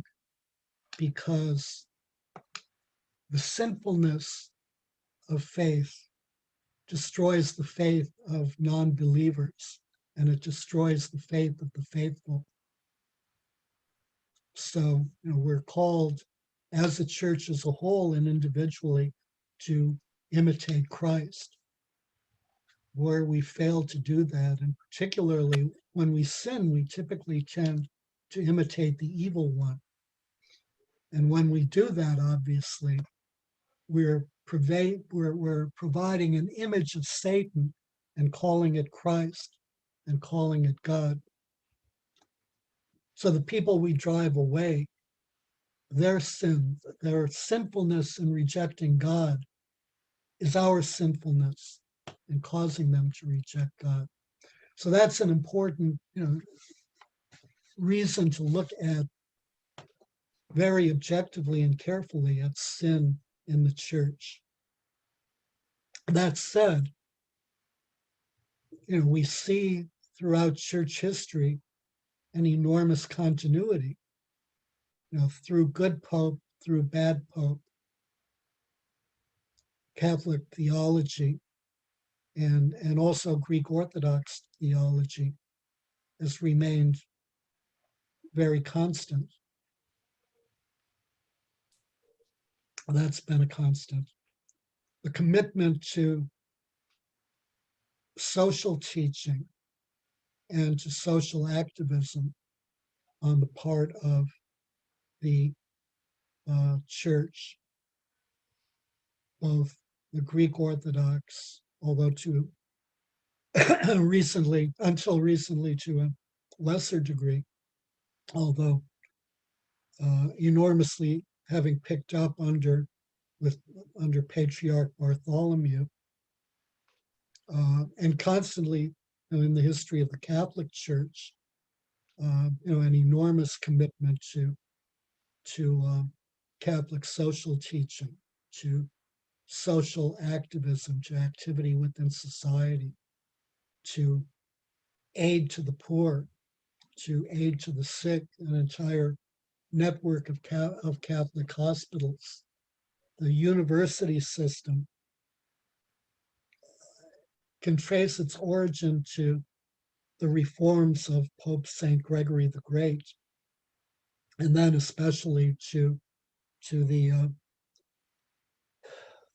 because the sinfulness of faith destroys the faith of non-believers, and it destroys the faith of the faithful. So, we're called as a church as a whole and individually to imitate Christ. Where we fail to do that, and particularly when we sin, we typically tend to imitate the evil one. And when we do that, obviously, we're providing an image of Satan and calling it Christ and calling it God. So the people we drive away, their sin, their sinfulness in rejecting God is our sinfulness in causing them to reject God. So that's an important, reason to look at very objectively and carefully at sin in the church. That said, we see throughout church history an enormous continuity, through good pope, through bad pope, Catholic theology, and also Greek Orthodox theology has remained very constant. That's been a constant. The commitment to social teaching and to social activism on the part of the church, both the Greek Orthodox, although to until recently to a lesser degree, although enormously having picked up under Patriarch Bartholomew, and constantly in the history of the Catholic Church, an enormous commitment to Catholic social teaching, to social activism, to activity within society, to aid to the poor, to aid to the sick, an entire network of Catholic hospitals. The university system can trace its origin to the reforms of Pope St. Gregory the Great, and then especially to the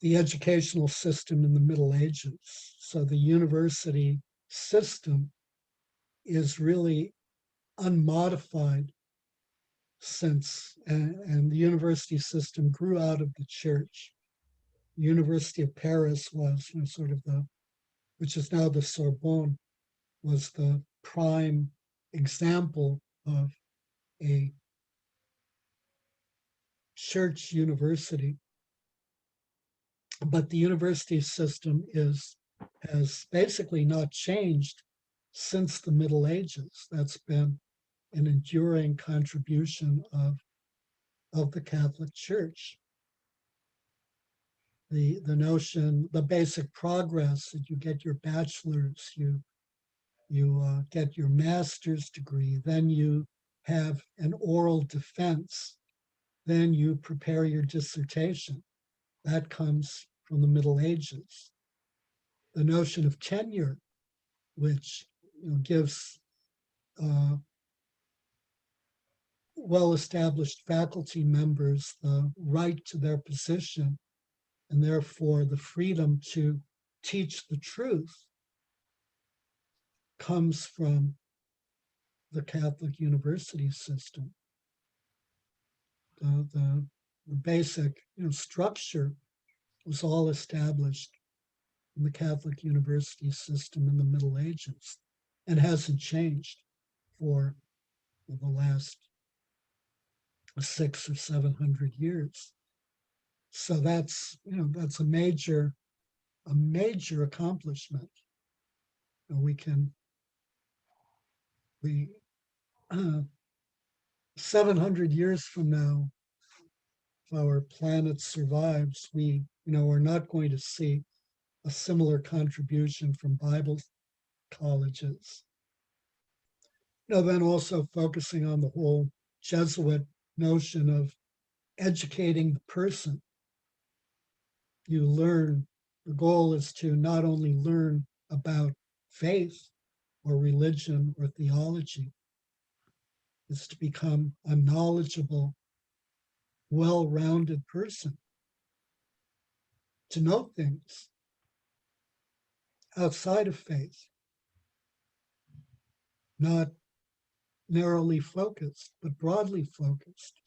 educational system in the Middle Ages. So the university system is really unmodified since, and the university system grew out of the church. The University of Paris was sort of which is now the Sorbonne, was the prime example of a church university. But the university system has basically not changed since the Middle Ages. That's been an enduring contribution of the Catholic Church. The notion, the basic progress that you get your bachelor's, you get your master's degree, then you have an oral defense, then you prepare your dissertation. That comes from the Middle Ages. The notion of tenure, which gives well-established faculty members the right to their position and therefore the freedom to teach the truth, comes from the Catholic university system. The basic structure was all established in the Catholic university system in the Middle Ages and hasn't changed for the last 600 or 700 years. So that's a major accomplishment. We 700 years from now, if our planet survives, we are not going to see a similar contribution from Bible colleges. Then also focusing on the whole Jesuit notion of educating the person. You learn, the goal is to not only learn about faith or religion or theology, it's to become a knowledgeable, well-rounded person, to know things outside of faith, not narrowly focused, but broadly focused.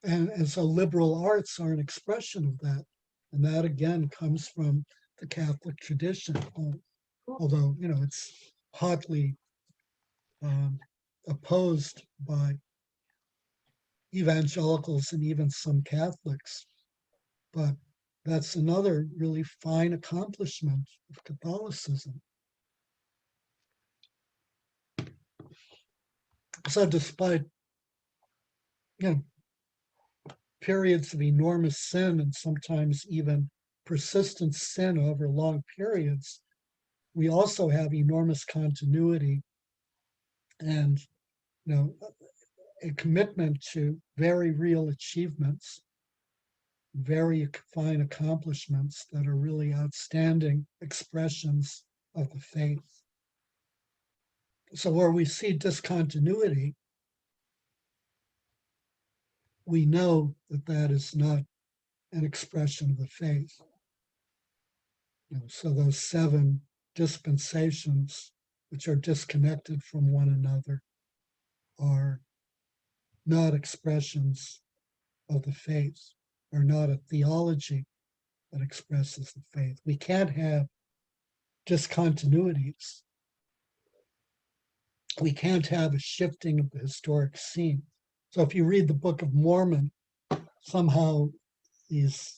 And so liberal arts are an expression of that. And that again comes from the Catholic tradition, although, it's hotly opposed by evangelicals and even some Catholics. But that's another really fine accomplishment of Catholicism. So despite, periods of enormous sin and sometimes even persistent sin over long periods, we also have enormous continuity and, a commitment to very real achievements, very fine accomplishments that are really outstanding expressions of the faith. So where we see discontinuity, we know that that is not an expression of the faith. So those 7 dispensations, which are disconnected from one another, are not expressions of the faith, are not a theology that expresses the faith. We can't have discontinuities. We can't have a shifting of the historic scene. So if you read the Book of Mormon, somehow these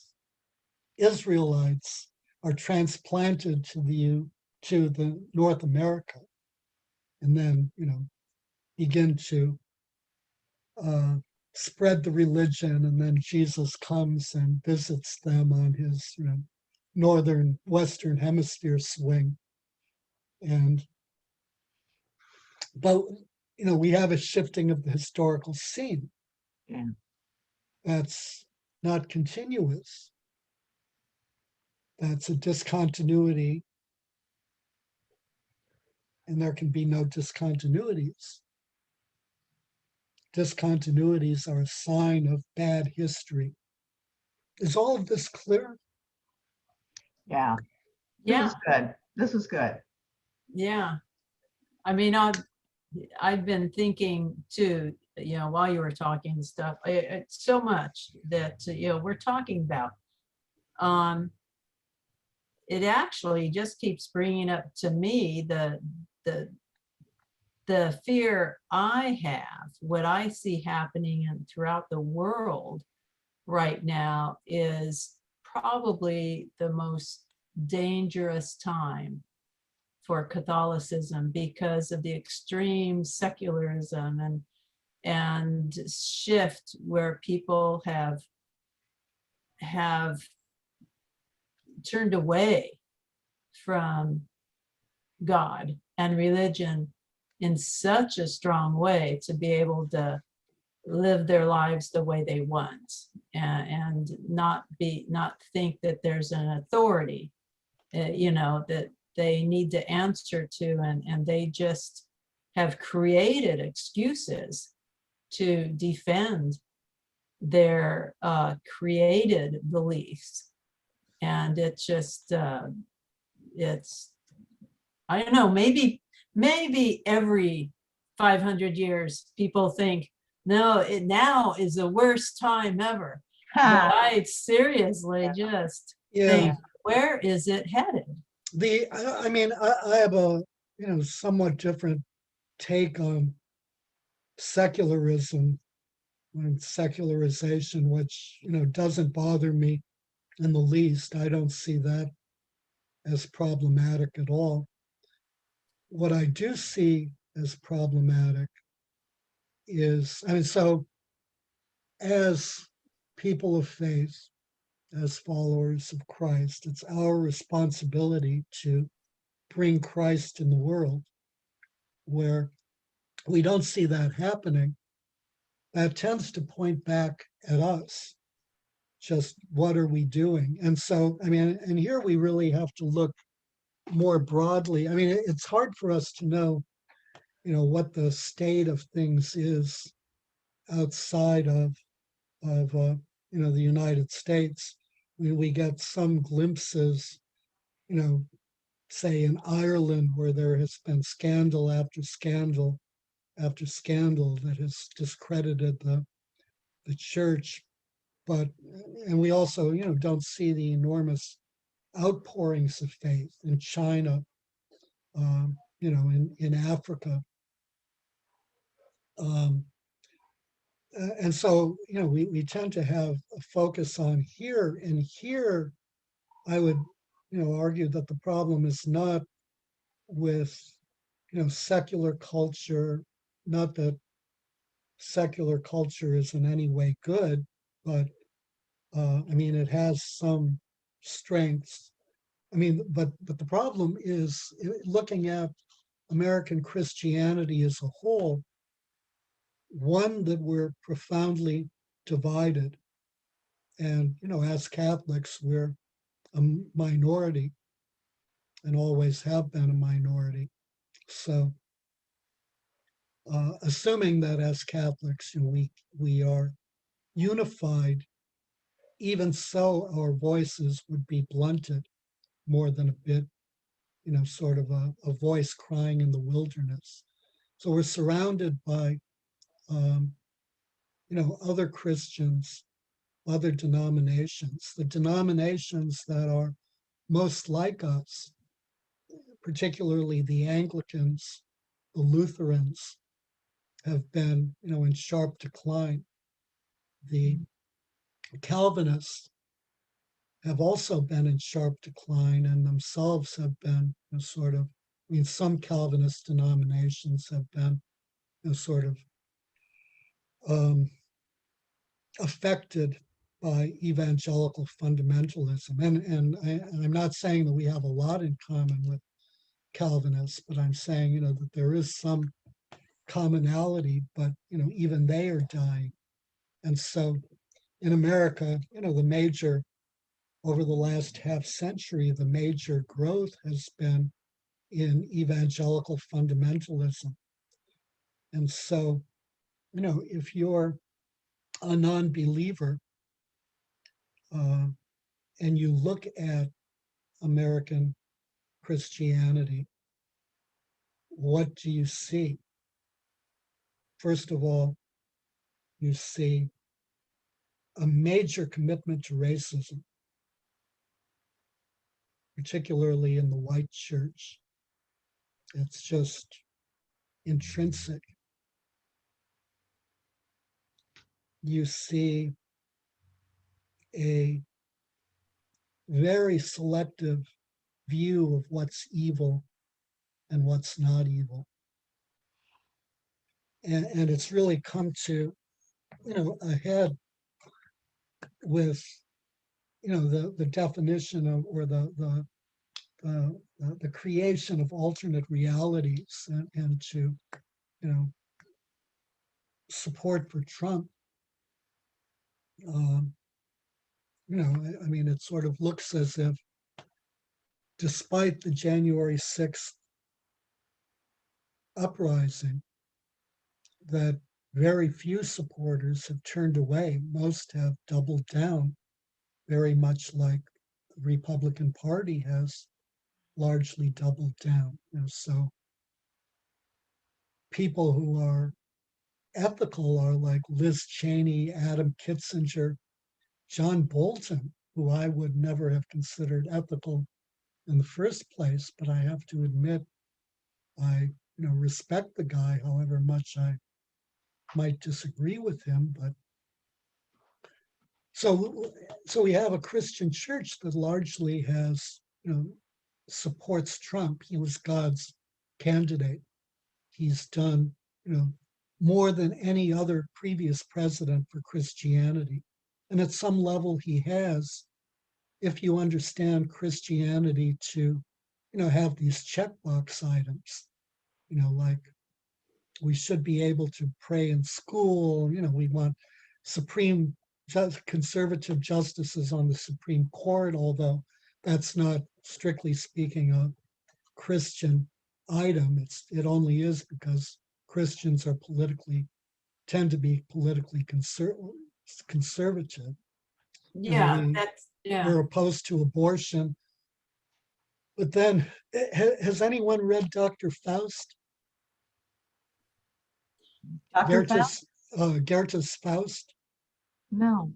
Israelites are transplanted to the North America, and then begin to spread the religion, and then Jesus comes and visits them on his northern western hemisphere swing, but we have a shifting of the historical scene.
Yeah.
That's not continuous. That's a discontinuity, and there can be no discontinuities. Discontinuities are a sign of bad history. Is all of this clear?
Yeah.
Yeah,
This is good. This is good.
yeah. I mean, I've been thinking too, while you were talking and stuff, it's so much that, we're talking about. It actually just keeps bringing up to me the fear I have, what I see happening throughout the world right now is probably the most dangerous time for Catholicism because of the extreme secularism and shift where people have turned away from God and religion in such a strong way to be able to live their lives the way they want and not think that there's an authority that they need to answer to, and they just have created excuses to defend their created beliefs. And it's just it's, I don't know, maybe every 500 years people think, no, it now is the worst time ever. But I seriously just think, where is it headed?
I have a somewhat different take on secularism and secularization, which doesn't bother me in the least. I don't see that as problematic at all. What I do see as problematic is, so as people of faith, as followers of Christ, it's our responsibility to bring Christ in the world. Where we don't see that happening, that tends to point back at us. Just what are we doing? And so, and here we really have to look more broadly. It's hard for us to know, what the state of things is outside of the United States. We get some glimpses, say in Ireland, where there has been scandal after scandal after scandal that has discredited the the church, and we also, don't see the enormous outpourings of faith in China, in Africa. And so, we tend to have a focus on here, and here I would, argue that the problem is not with, secular culture, not that secular culture is in any way good, but I mean, it has some strengths. I mean, but the problem is looking at American Christianity as a whole, one, that we're profoundly divided. And, as Catholics, we're a minority and always have been a minority. So, assuming that as Catholics, we are unified, even so, our voices would be blunted more than a bit, sort of a voice crying in the wilderness. So we're surrounded by, other Christians, other denominations, the denominations that are most like us, particularly the Anglicans, the Lutherans, have been, in sharp decline. The Calvinists have also been in sharp decline and themselves have been sort of, I mean, some Calvinist denominations have been sort of affected by evangelical fundamentalism. And I'm not saying that we have a lot in common with Calvinists, but I'm saying, that there is some commonality, but, even they are dying. And so in America, over the last half century, the major growth has been in evangelical fundamentalism. And so, if you're a non-believer and you look at American Christianity, what do you see? First of all, you see a major commitment to racism, particularly in the white church. It's just intrinsic. You see a very selective view of what's evil and what's not evil. And it's really come to, a head with, the definition of, or the creation of alternate realities, and to, support for Trump. I mean, it sort of looks as if, despite the January 6th uprising, that very few supporters have turned away. Most have doubled down, very much like the Republican Party has largely doubled down. So people who are ethical are like Liz Cheney, Adam Kitzinger, John Bolton, who I would never have considered ethical in the first place, but I have to admit, I respect the guy, however much I might disagree with him. But so we have a Christian church that largely has, supports Trump. He was God's candidate. He's done, more than any other previous president for Christianity. And at some level he has, if you understand Christianity to, have these checkbox items, like we should be able to pray in school, we want conservative justices on the Supreme Court, although that's not strictly speaking a Christian item. It only is because Christians tend to be politically conservative.
Yeah,
We're opposed to abortion. But then, has anyone read Dr. Faust?
Dr. Faust?
Goethe's Faust?
No.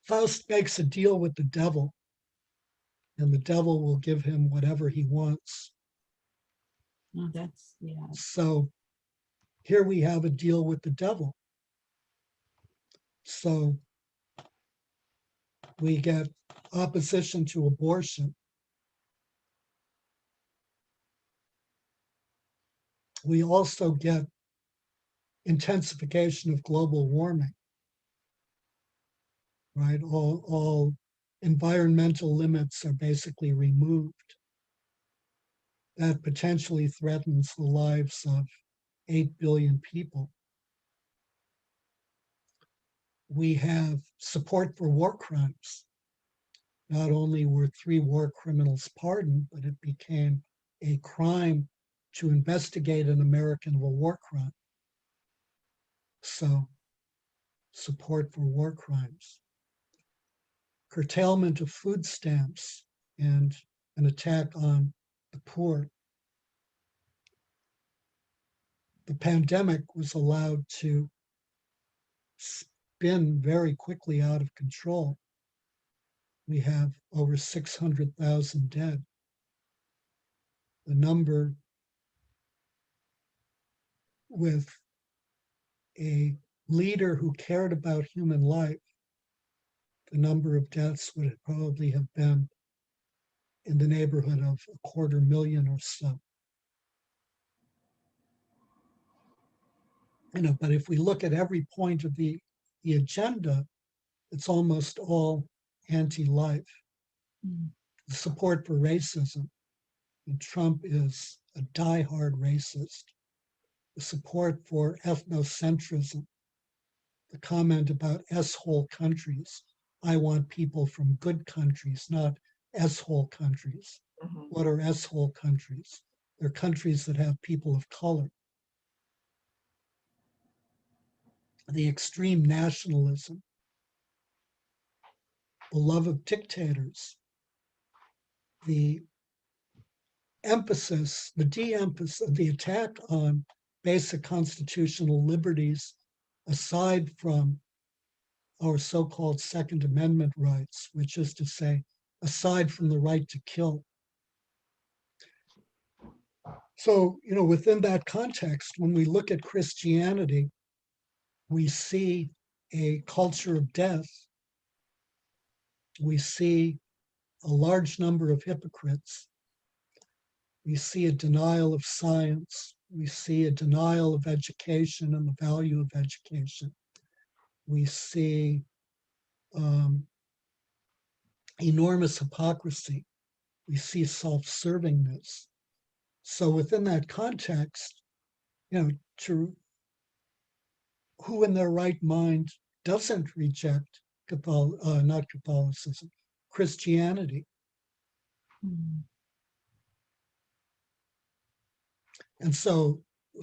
Faust makes a deal with the devil, and the devil will give him whatever he wants.
Oh, that's, yeah.
So here we have a deal with the devil. So we get opposition to abortion. We also get intensification of global warming, right? All environmental limits are basically removed. That potentially threatens the lives of 8 billion people. We have support for war crimes. Not only were 3 war criminals pardoned, but it became a crime to investigate an American of a war crime. So, support for war crimes. Curtailment of food stamps and an attack on the poor. The pandemic was allowed to spin very quickly out of control. We have over 600,000 dead. The number with a leader who cared about human life, the number of deaths would probably have been in the neighborhood of 250,000 or so. But if we look at every point of the agenda, it's almost all anti-life.
Mm.
The support for racism, and Trump is a diehard racist. The support for ethnocentrism, the comment about S-hole countries. I want people from good countries, not S-hole countries.
Mhm.
What are S-hole countries? They're countries that have people of color. The extreme nationalism, the love of dictators, the emphasis, the de-emphasis, the attack on basic constitutional liberties, aside from our so-called Second Amendment rights, which is to say, aside from the right to kill. So, within that context, when we look at Christianity, we see a culture of death. We see a large number of hypocrites. We see a denial of science. We see a denial of education and the value of education. We see enormous hypocrisy. We see self-servingness. So within that context, to who in their right mind doesn't reject not Catholicism, Christianity?
Mm.
And so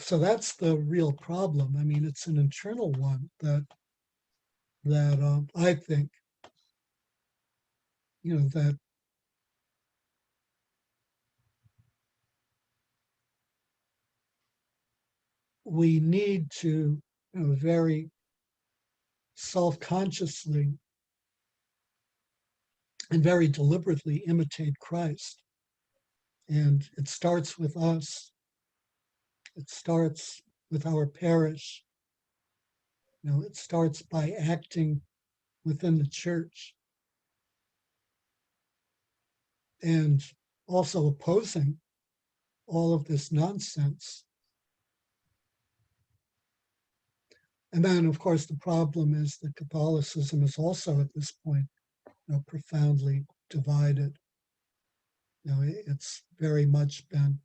that's the real problem. I mean, it's an internal one that I think, that we need to, very self-consciously and very deliberately imitate Christ. And it starts with us. It starts with our parish. It starts by acting within the church and also opposing all of this nonsense. And then, of course, the problem is that Catholicism is also at this point, profoundly divided. It's very much been,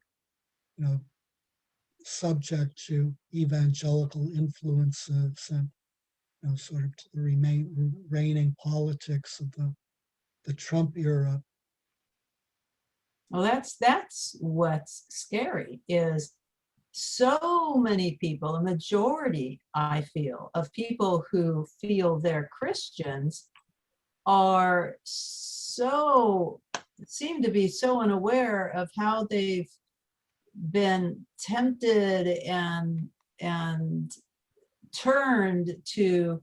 subject to evangelical influences and, sort of to the reigning politics of the Trump era.
Well, that's what's scary is so many people, a majority, I feel, of people who feel they're Christians seem to be so unaware of how they've been tempted and turned to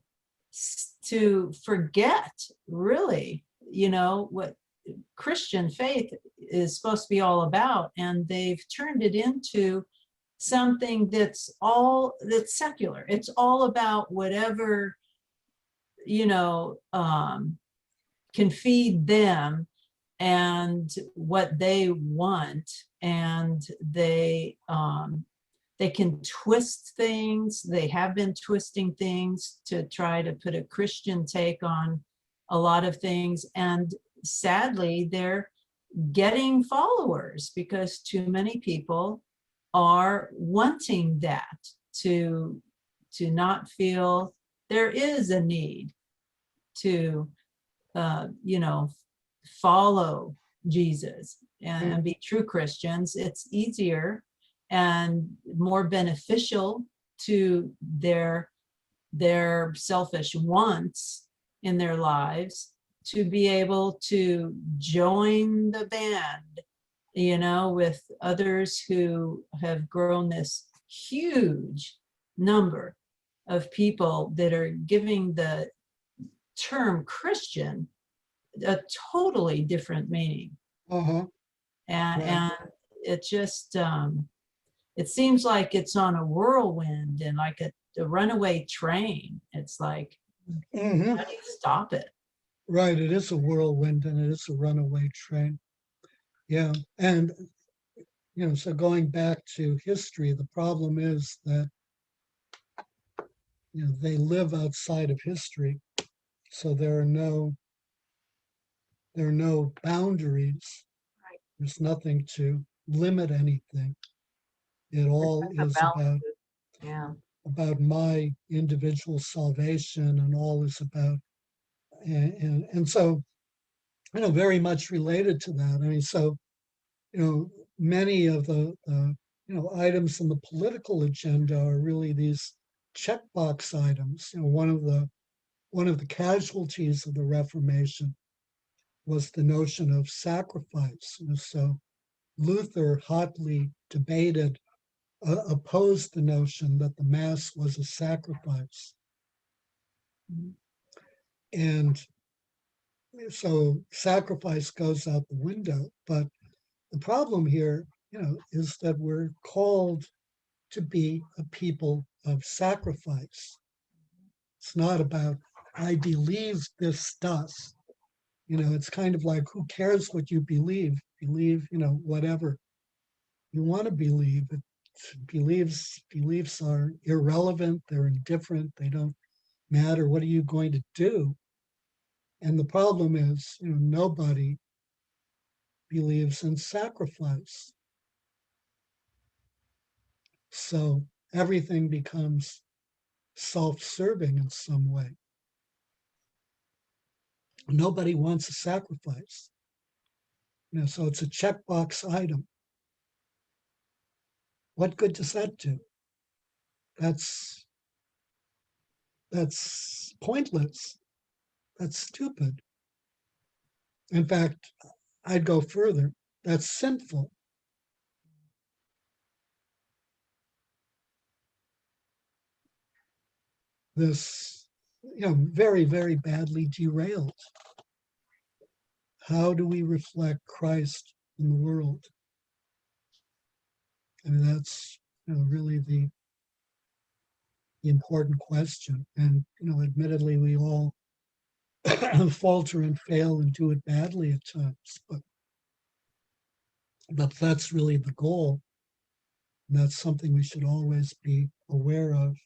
forget really, what Christian faith is supposed to be all about, and they've turned it into something that's secular. It's all about whatever can feed them and what they want, and they can twist things. They have been twisting things to try to put a Christian take on a lot of things, and sadly they're getting followers because too many people are wanting that, to not feel there is a need to follow Jesus and be true Christians. It's easier and more beneficial to their selfish wants in their lives to be able to join the band, with others who have grown this huge number of people that are giving the term Christian a totally different meaning.
Uh-huh.
And it just it seems like it's on a whirlwind and like a runaway train. It's like,
Mhm.
how do you stop it?
Right, it is a whirlwind and it is a runaway train. Yeah, and so going back to history, the problem is that they live outside of history, so there are no boundaries.
Right.
There's nothing to limit anything. It all
The
is
balance yeah.
about my individual salvation, and all is about and so very much related to that. I mean, so many of the items in the political agenda are really these checkbox items. One of the casualties of the Reformation was the notion of sacrifice. And so Luther hotly opposed the notion that the Mass was a sacrifice. And so sacrifice goes out the window. But the problem here, is that we're called to be a people of sacrifice. It's not about, I believe this stuff. It's kind of like, who cares what you believe? Believe, whatever you want to believe. Beliefs are irrelevant. They're indifferent. They don't matter. What are you going to do? And the problem is, nobody believes in sacrifice. So everything becomes self-serving in some way. Nobody wants a sacrifice. So it's a checkbox item. What good does that do? That's pointless. That's stupid. In fact, I'd go further. That's sinful. This, very, very badly derailed. How do we reflect Christ in the world? I mean, that's really the important question. And admittedly, we all falter and fail and do it badly at times, but that's really the goal. And that's something we should always be aware of.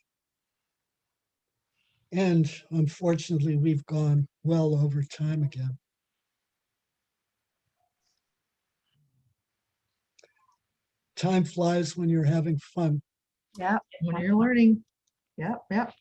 And unfortunately, we've gone well over time again. Time flies when you're having fun.
Yeah, when you're learning. Yep, yep.